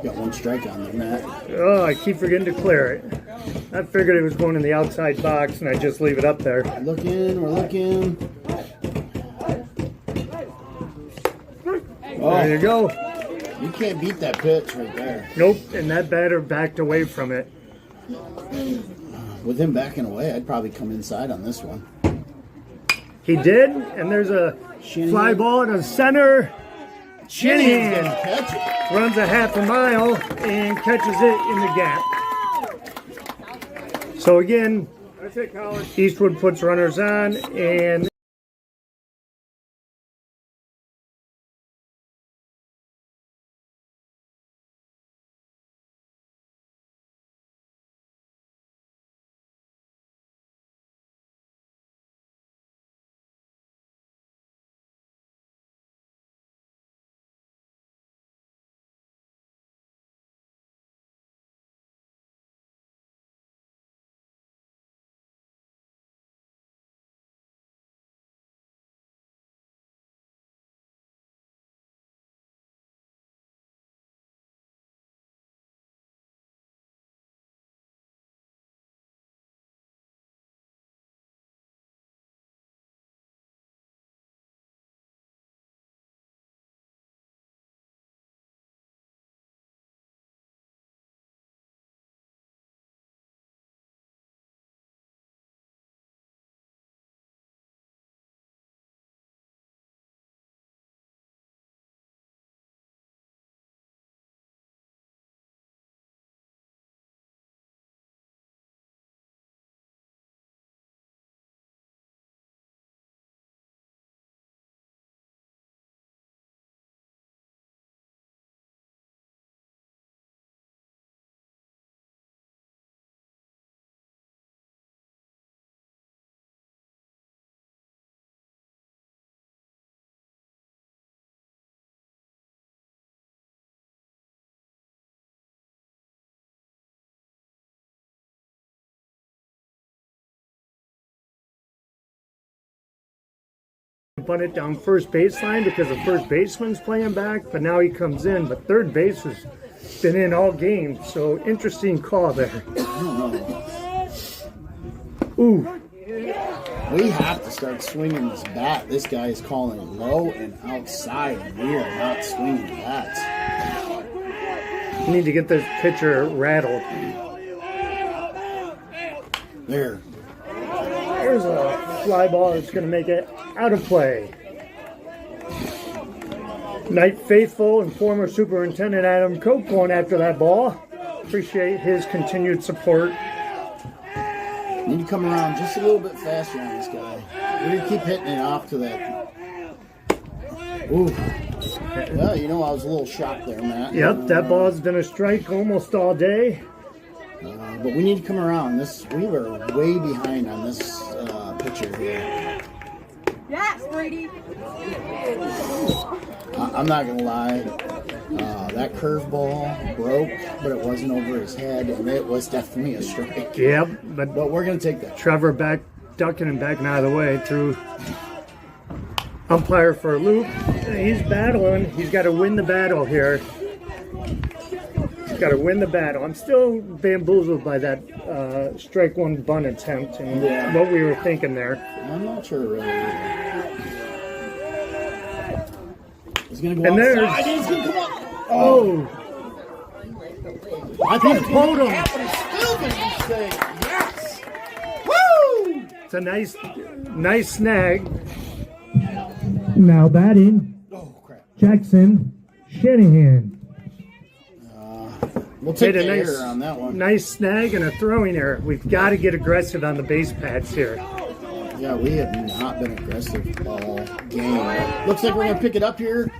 Got 1 strike on there, Matt. Oh, I keep forgetting to clear it. I figured it was going in the outside box, and I just leave it up there. Looking, we're looking. There you go. You can't beat that pitch right there. Nope, and that batter backed away from it. With him backing away, I'd probably come inside on this one. He did, and there's a fly ball in the center. Shanahan's Shanahan gonna catch it. runs a half a mile and catches it in the gap. So again, Eastwood puts runners on, and bunt it down first baseline because the first baseman's playing back, but now he comes in. But third base has been in all game, so interesting call there. Ooh. We have to start swinging this bat. This guy is calling low and outside, and we are not swinging bats. You need to get this pitcher rattled. There. There's a fly ball that's going to make it out of play. Knight faithful and former Superintendent Adam Cope going after that ball. Appreciate his continued support. Need to come around just a little bit faster on this guy. We're gonna keep hitting it off to that. Ooh. Well, you know, I was a little shocked there, Matt. Yep, that ball's been a strike almost all day. But we need to come around. We were way behind on this pitcher here. Yes, Brady. I'm not gonna lie. That curveball broke, but it wasn't over his head, and it was definitely a strike. Yep, but we're gonna take that. Trevor back ducking and backing out of the way through umpire for a loop. He's battling. He's got to win the battle here. He's got to win the battle. I'm still bamboozled by that strike one bunt attempt and what we were thinking there. I'm not sure really either. He's gonna go And outside. there's- He's gonna come up. Oh, I thought he pulled him. but he still didn't say yes. Woo! It's a nice snag. Now batting, Oh crap! Jackson Shanahan. We'll take Made the a error on that one. nice snag and a throwing error. We've got to get aggressive on the base pads here. Yeah, we have not been aggressive all game. Looks like we're gonna pick it up here.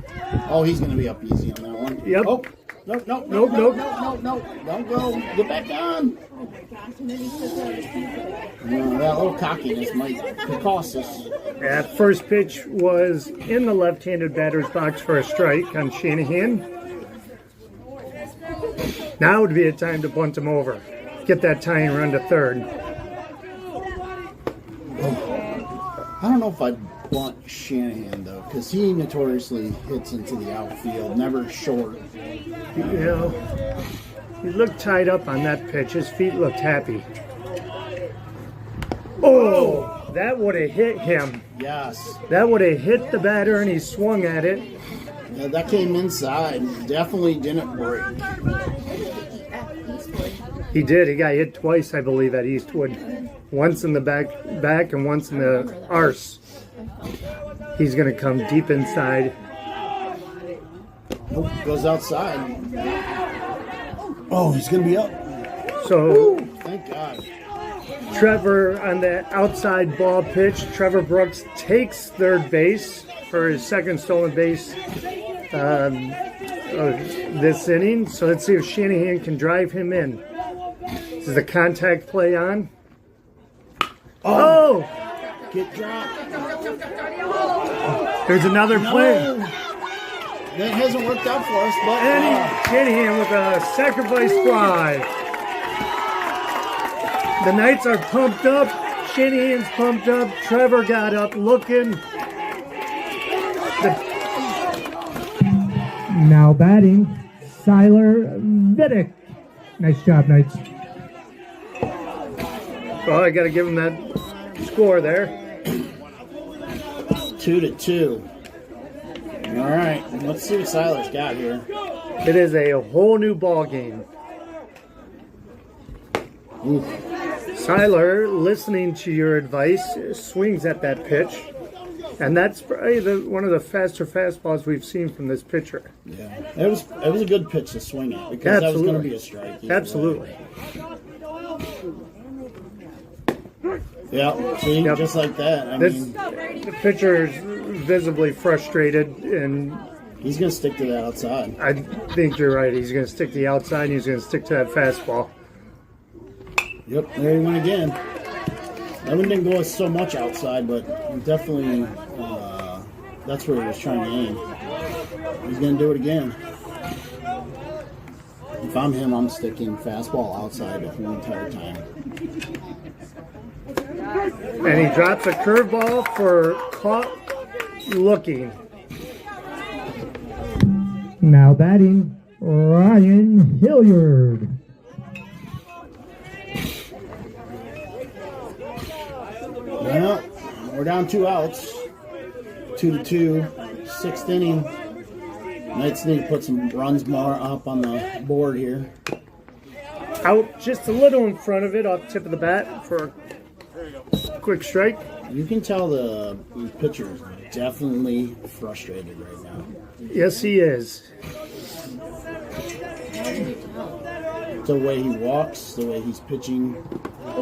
Oh, he's gonna be up easy on that one. Yep. Oh, no, Nope. don't go. Get back on. That little cockiness might cost us. That first pitch was in the left-handed batter's box for a strike on Shanahan. Now would be a time to bunt him over. Get that tying run to third. I don't know if I'd want Shanahan though, because he notoriously hits into the outfield, never short. You know, he looked tied up on that pitch. His feet looked happy. Oh, that would have hit him. Yes, That would have hit the batter and he swung at it. yeah, that came inside. Definitely didn't break. He did. He got hit twice, I believe, at Eastwood. Once in the back and once in the arse. He's going to come deep inside. Nope, goes outside. Oh, he's gonna be up. So Thank God. Trevor on the outside ball pitch. Trevor Brooks takes third base for his second stolen base this inning. So let's see if Shanahan can drive him in. This is a contact play on. Oh! Get dropped. There's another play. No. That hasn't worked out for us, but And Shanahan with a sacrifice fly. The Knights are pumped up. Shanahan's pumped up. Trevor got up looking. Now batting, Siler Vidic. Nice job, Knights. Well, I got to give him that score there. 2-2. All right, let's see what Siler's got here. It is a whole new ball game. Ooh. Siler, listening to your advice, swings at that pitch. And that's probably one of the faster fastballs we've seen from this pitcher. Yeah, it was a good pitch to swing at because that was going to be a strike. either Absolutely. way. Yeah, see, Yep. just like that. I This mean, the pitcher is visibly frustrated, and he's going to stick to that outside. I think you're right. He's going to stick to the outside, and he's going to stick to that fastball. Yep, there he went again. That one didn't go so much outside, but definitely that's where he was trying to aim. He's going to do it again. If I'm him, I'm sticking fastball outside the whole entire time. And he drops a curveball for caught looking. Now batting, Ryan Hilliard. Well, we're down 2 outs. 2-2. 6th inning. Knights need to put some runs more up on the board here. Out just a little in front of it, off the tip of the bat for a quick strike. You can tell the pitcher is definitely frustrated right now. Yes, he is. The way he walks, the way he's pitching,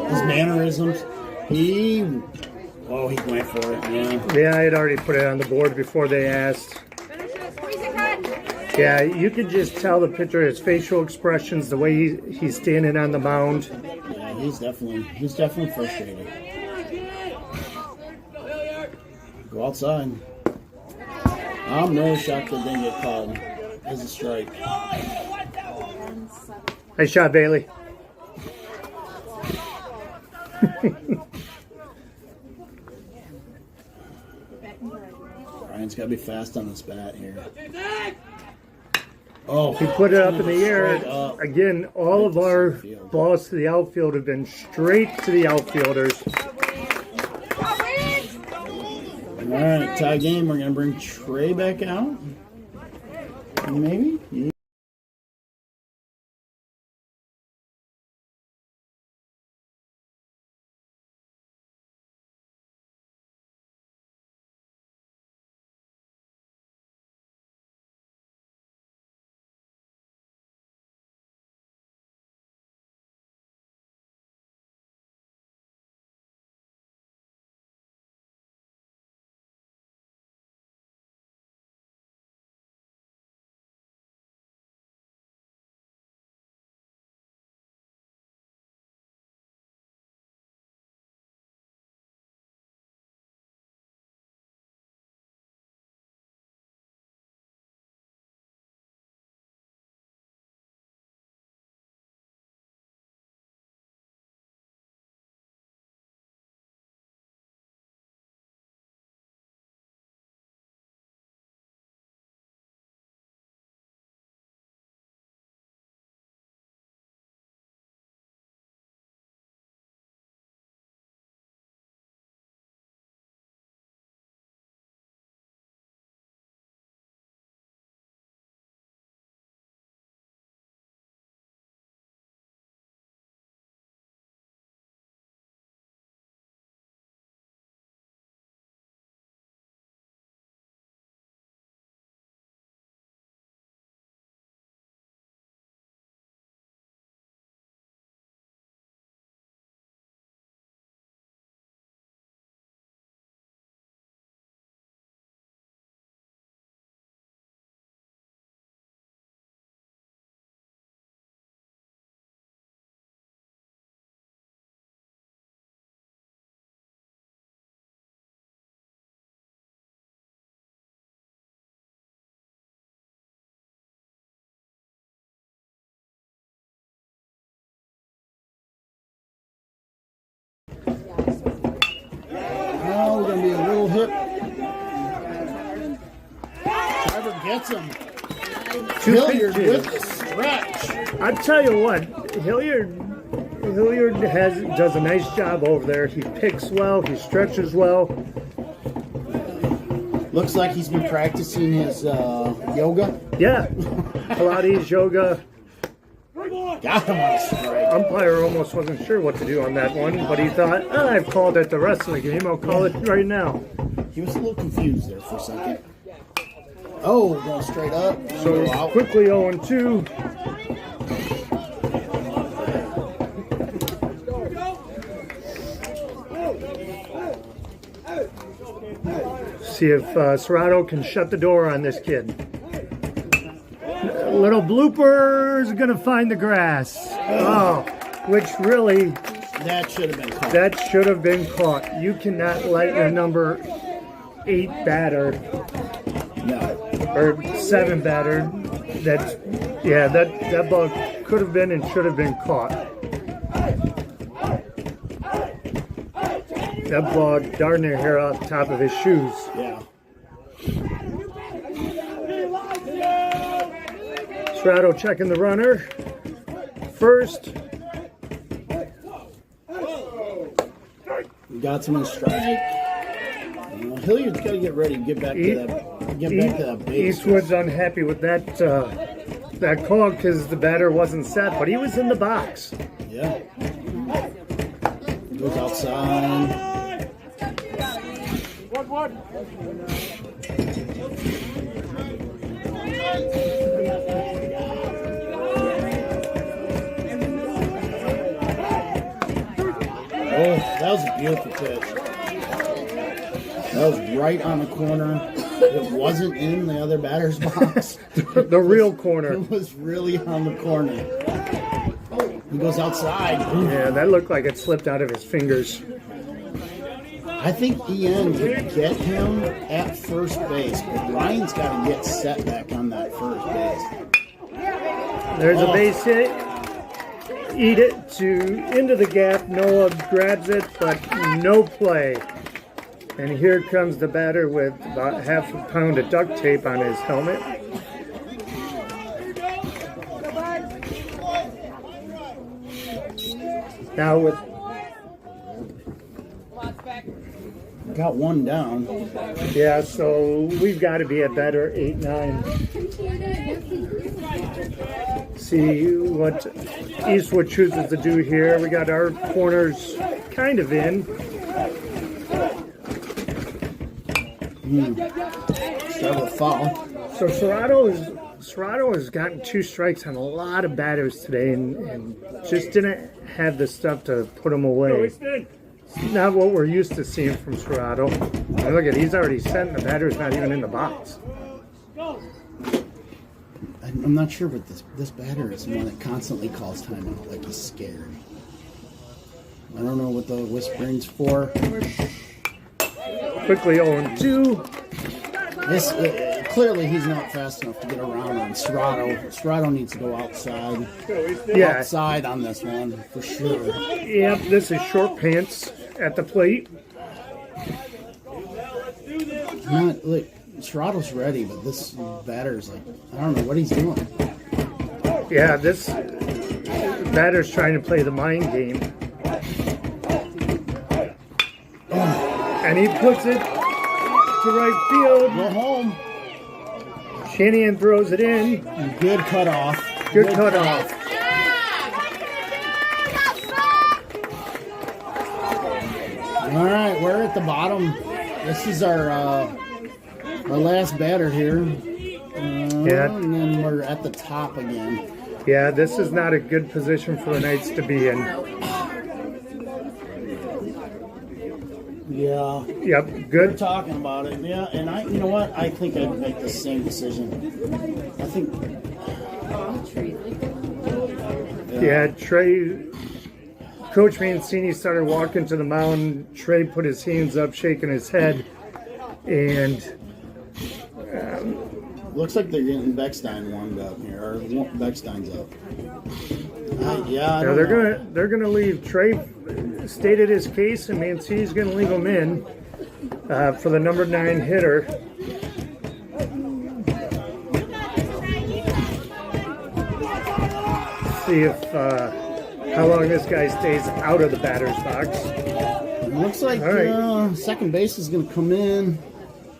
his mannerisms. He went for it, man. Yeah, I had already put it on the board before they asked. Yeah, you could just tell the pitcher, his facial expressions, the way he's standing on the mound. Yeah, he's definitely frustrated. Go outside. I'm really shocked that didn't get called as a strike. Nice shot, Bailey. Ryan's got to be fast on this bat here. Oh, He put it up in the air. straight up. Again, all of our balls to the outfield have been straight to the outfielders. All right, tie game. We're going to bring Trey back out. Maybe? Yeah. Now we're going to be a little hip. Driver gets him. Hilliard with the stretch. I tell you what, Hilliard does a nice job over there. He picks well, he stretches well. Looks like he's been practicing his yoga. Yeah, Pilates, yoga. Got him on a strike. Umpire almost wasn't sure what to do on that one, but he thought, I've called it the rest of the game. I'll call it right now. He was a little confused there for a second. Oh, going straight up. So Out. quickly 0-2. See if Serrato can shut the door on this kid. Little bloopers gonna find the grass. Oh, which really, That should have been caught. that should have been caught. You cannot let your number 8 batter No. or 7 batter. That ball could have been and should have been caught. That ball darn near hair off the top of his shoes. Yeah. Serrato checking the runner. First. We got some in strike. Hilliard's got to get ready and get back to that base. Eastwood's unhappy with that call because the batter wasn't set, but he was in the box. Yeah. Goes outside. Oh, that was a beautiful pitch. That was right on the corner. It wasn't in the other batter's box. The real corner. It was really on the corner. He goes outside. Yeah, that looked like it slipped out of his fingers. I think Ian could get him at first base, but Ryan's got to get set back on that first base. There's a base hit. Eat it to into the gap. Noah grabs it, but no play. And here comes the batter with about half a pound of duct tape on his helmet. Now with Got one down. yeah, so we've got to be a better 8-9. See what Eastwood chooses to do here. We got our corners kind of in. Start with foul. So Serrato has gotten 2 strikes on a lot of batters today and just didn't have the stuff to put them away. It's not what we're used to seeing from Serrato. And look at, he's already set and the batter's not even in the box. I'm not sure, but this batter is the one that constantly calls timeout like he's scared. I don't know what the whispering's for. Quickly 0-2. Clearly he's not fast enough to get around on Serrato. Serrato needs to go outside. Yeah. Outside on this one, for sure. Yep, this is short pants at the plate. Serrato's ready, but this batter's like, I don't know what he's doing. Yeah, this batter's trying to play the mind game. And he puts it to right field. Go home. Shanahan throws it in. Good cutoff. Good cutoff. All right, we're at the bottom. This is our last batter here. Yeah. And then we're at the top again. Yeah, this is not a good position for the Knights to be in. Yeah. Yep, We're good. talking about it. Yeah, and you know what? I think I'd make the same decision. I think. Yeah, Trey. Coach Mancini started walking to the mound. Trey put his hands up, shaking his head, and Looks like they're getting Beckstein warmed up here, or Beckstein's up. Yeah, I don't know. they're gonna leave. Trey stated his case, and Mancini's gonna leave him in for the number 9 hitter. See if how long this guy stays out of the batter's box. It looks like All right. second base is going to come in.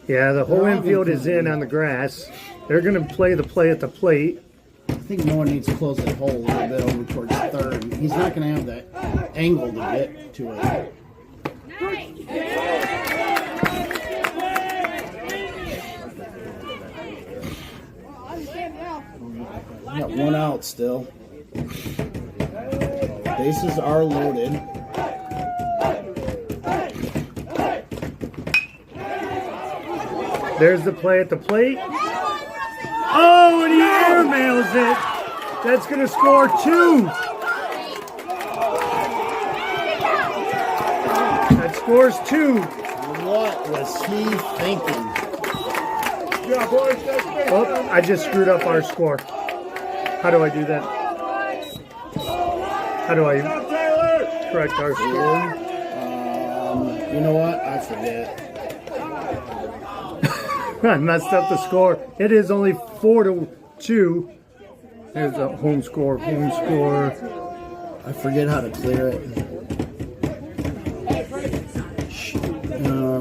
Yeah, the whole infield is in on the grass. They're gonna play the play at the plate. I think Noah needs to close that hole a little bit over towards third. He's not going to have that angle to get to it. We got one out still. Bases are loaded. There's the play at the plate. Oh, and he airmails it. That's going to score 2. That scores 2. What was he thinking? Oh, I just screwed up our score. How do I do that? How do I correct our score? You know what? I forget. I messed up the score. It is only 4-2. There's the home score. Home score. I forget how to clear it.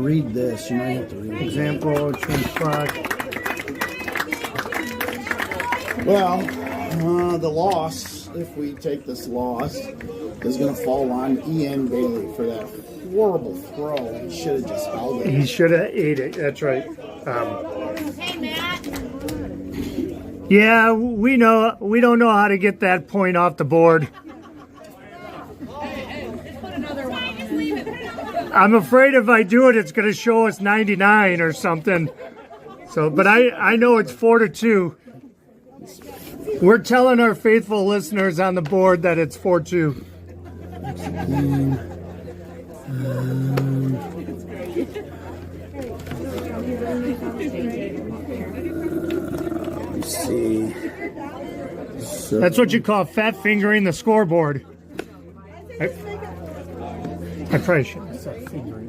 Read this. You might have to read it. Example, change clock. Well, the loss, if we take this loss, is going to fall on Ian Bailey for that horrible throw. He should have just held it. He should have ate it. That's right. Yeah, we know. We don't know how to get that point off the board. I'm afraid if I do it, it's going to show us 99 or something. So, but I know it's 4-2. We're telling our faithful listeners on the board that it's 4-2. Let's see. So, That's what you call fat fingering the scoreboard. I probably shouldn't have said fingering.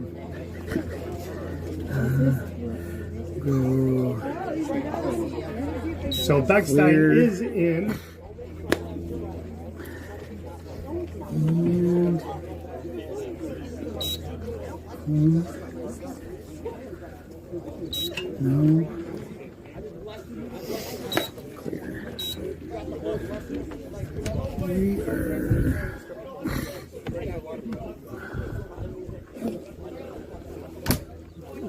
So Beckstein is in. No. Clear. We are. I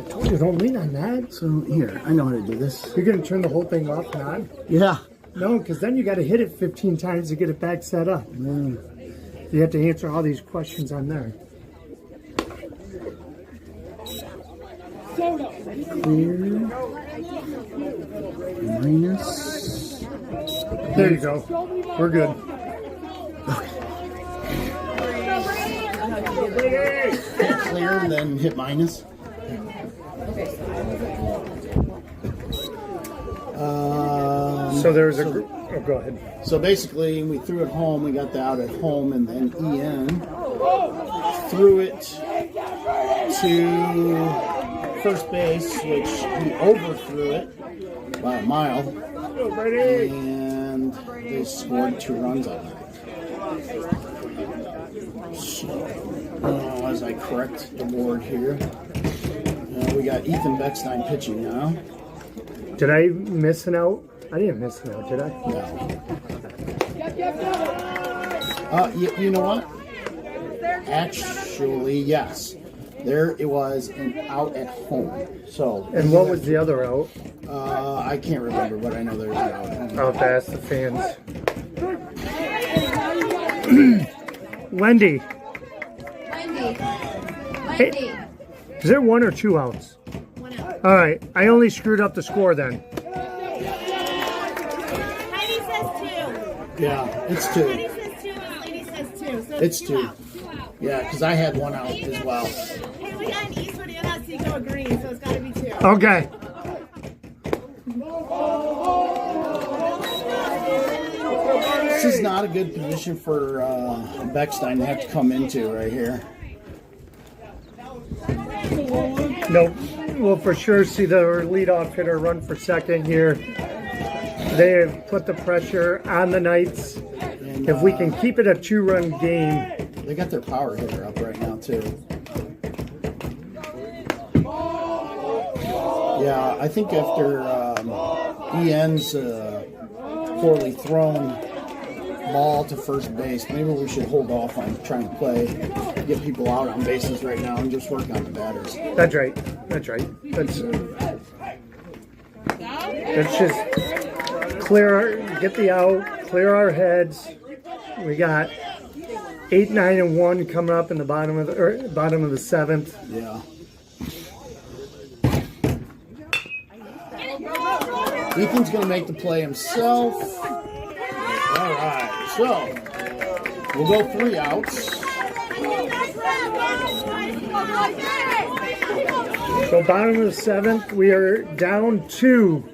told you, don't lean on that. So here, I know how to do this. You're going to turn the whole thing off and on? Yeah. No, because then you got to hit it 15 times to get it back set up. You have to answer all these questions on there. Clear. Minus. There you go. We're good. Clear and then hit minus. So there's a. Oh, go ahead. So basically, we threw it home. We got the out at home, and then Ian threw it to first base, which he overthrew it by a mile, and they scored 2 runs on it. So, as I correct the board here, we got Ethan Beckstein pitching now. Did I miss an out? I didn't miss an out, did I? No. You know what? Actually, yes. There it was an out at home. So. And what was the other out? I can't remember, but I know there's an out at home. I'll have to ask the fans. Wendy, Wendy. is there 1 or 2 outs? 1 out. All right, I only screwed up the score then. Heidi says 2. Yeah, it's 2. Heidi says 2, and Lady says 2. So It's 2 2. out. 2 out. Yeah, because I had 1 out as well. Hey, we got an Eastwood and Otsego green, so it's got to be 2. Okay. This is not a good position for Beckstein to have to come into right here. Nope. We'll for sure see the leadoff hitter run for second here. They have put the pressure on the Knights. And, If we can keep it a 2-run game, they got their power hitter up right now too. Yeah, I think after Ian's poorly thrown ball to first base, maybe we should hold off on trying to play, get people out on bases right now, and just work on the batters. that's right. That's right. Let's just get the out, clear our heads. We got 8, 9, and 1 coming up in the bottom of the 7th. Yeah. Ethan's going to make the play himself. All right, so we'll go 3 outs. So bottom of the 7th, we are down 2.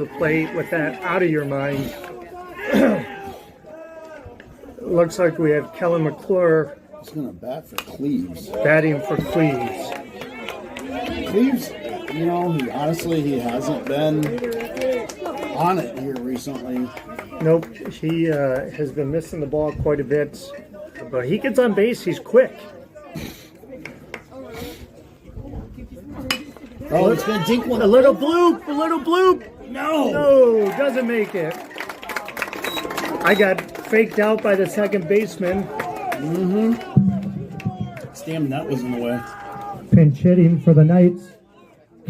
the plate with that out of your mind. Looks like we have Kellen McClure He's going to bat for Cleves. batting for Cleves. Cleves, you know, he hasn't been on it here recently. Nope, he has been missing the ball quite a bit, but he gets on base. He's quick. Oh, it's going to dink one. A little bloop, a little bloop. No, doesn't make it. I got faked out by the second baseman. Damn, that was in the way. Pinch hitting for the Knights,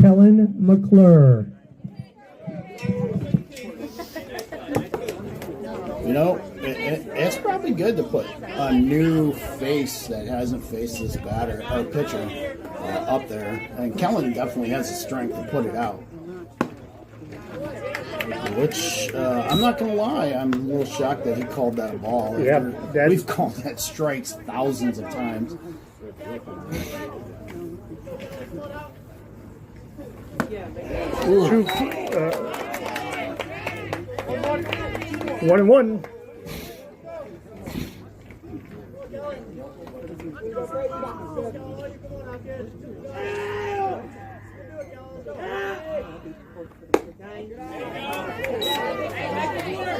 Kellen McClure. You know, it's probably good to put a new face that hasn't faced this batter or pitcher up there. And Kellen definitely has the strength to put it out. Which, I'm not going to lie, I'm a little shocked that he called that a ball. Yeah, we've called that strikes thousands of times. Two, 1-1.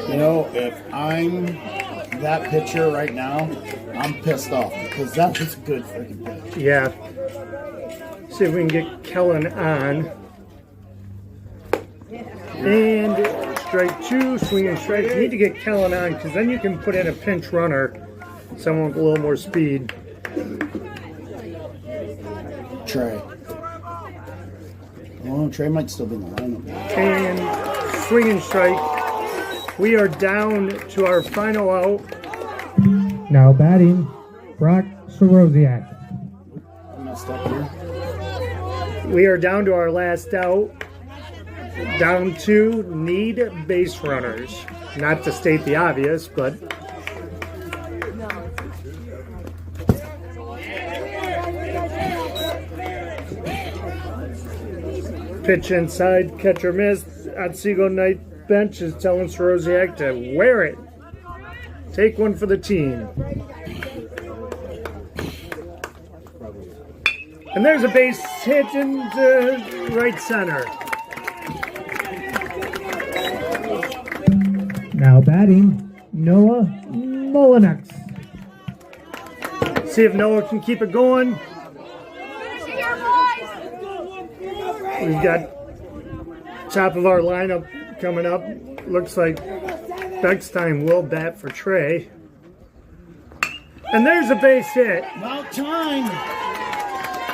You know, if I'm that pitcher right now, I'm pissed off because that was a good freaking pitch. Yeah. See if we can get Kellen on. And strike two, swing and strike. You need to get Kellen on because then you can put in a pinch runner, someone with a little more speed. Trey. Oh, Trey might still be in the lineup. And swing and strike. We are down to our final out. Now batting, Brock Sorosiak. I messed up here. We are down to our last out. Down to need base runners. Not to state the obvious, but pitch inside, catcher missed. Otsego Knight bench is telling Sorosiak to wear it. Take one for the team. And there's a base hit into right center. Now batting, Noah Molinex. See if Noah can keep it going. We've got top of our lineup coming up. Looks like Beckstein will bat for Trey. And there's a base hit. About time.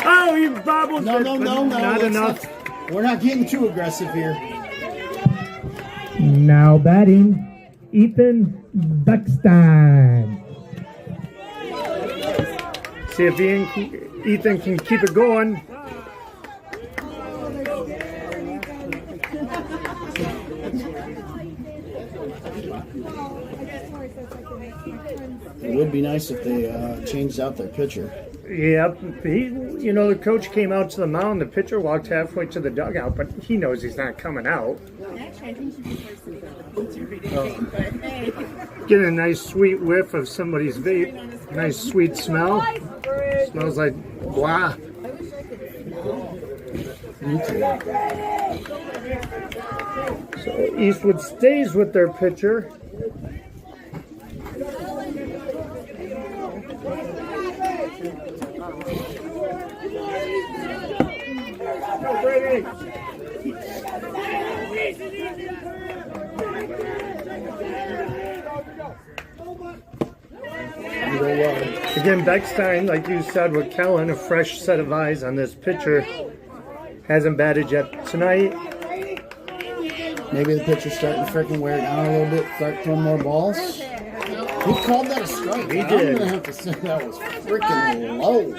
Oh, you bobbled it, but No. not enough. We're not getting too aggressive here. Now batting, Ethan Beckstein. See if Ethan can keep it going. It would be nice if they changed out their pitcher. Yep. The coach came out to the mound. The pitcher walked halfway to the dugout, but he knows he's not coming out. Actually, I think she's the person. Getting a nice sweet whiff of somebody's vape. Nice sweet smell. Smells like blah. So Eastwood stays with their pitcher. Again, Beckstein, like you said with Kellen, a fresh set of eyes on this pitcher. Hasn't batted yet tonight. Maybe the pitcher's starting to freaking wear down a little bit, start throwing more balls. He called that a strike. He I'm did. going to have to say that was freaking low.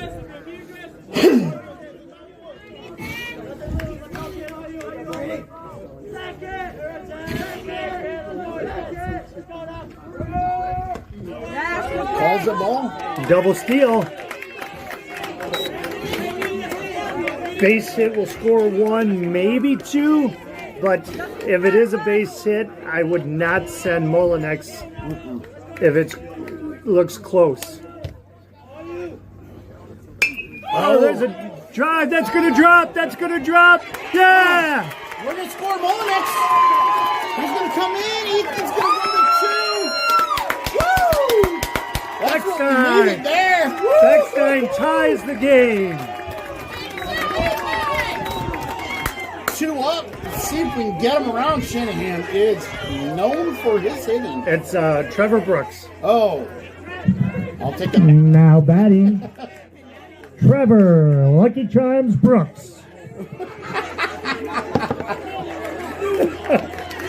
Calls the ball. Double steal. Base hit will score one, maybe two. But if it is a base hit, I would not send Molinex if it looks close. Oh, there's a drive. That's going to drop. That's going to drop. Yeah! We're going to score Molinex. He's going to come in. Ethan's going to go to 2. Woo! That's what we needed there. Beckstein ties the game. 2 up. Let's see if we can get him around. Shanahan is known for his hitting. It's Trevor Brooks. Oh. I'll take it. Now batting, Trevor Lucky Charms Brooks.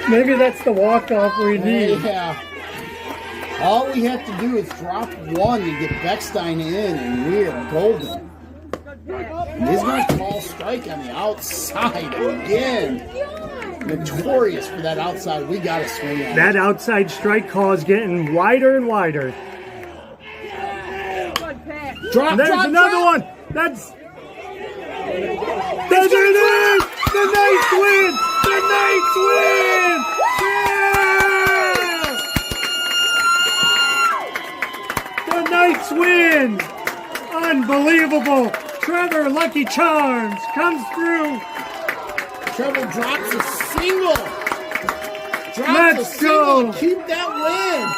Maybe that's the walk-off we need. Yeah. All we have to do is drop 1 to get Beckstein in, and we are golden. He's going to call strike on the outside again. Notorious for that outside. We got to swing at it. That outside strike call is getting wider and wider. Drop, There's drop, another drop. one. That's... There's it is! The Knights win! The Knights win! Yeah! The Knights win! Unbelievable! Trevor Lucky Charms comes through. Trevor drops a single. Drops Let's a single go. to keep that win.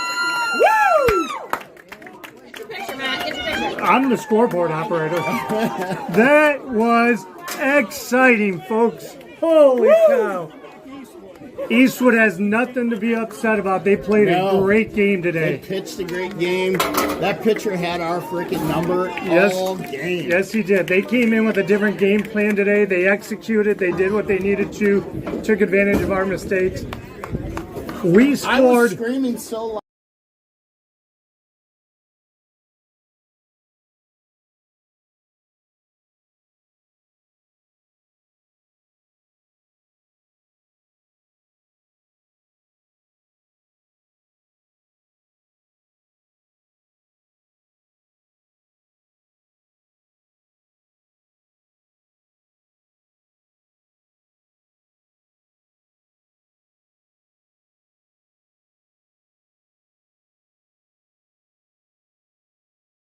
I'm the scoreboard operator. That was exciting, folks. Holy cow. Eastwood has nothing to be upset about. They played a great game They today. pitched a great game. That pitcher had our freaking number all game. Yes, he did. They came in with a different game plan today. They executed. They did what they needed to. Took advantage of our mistakes. We I was scored. screaming so loud.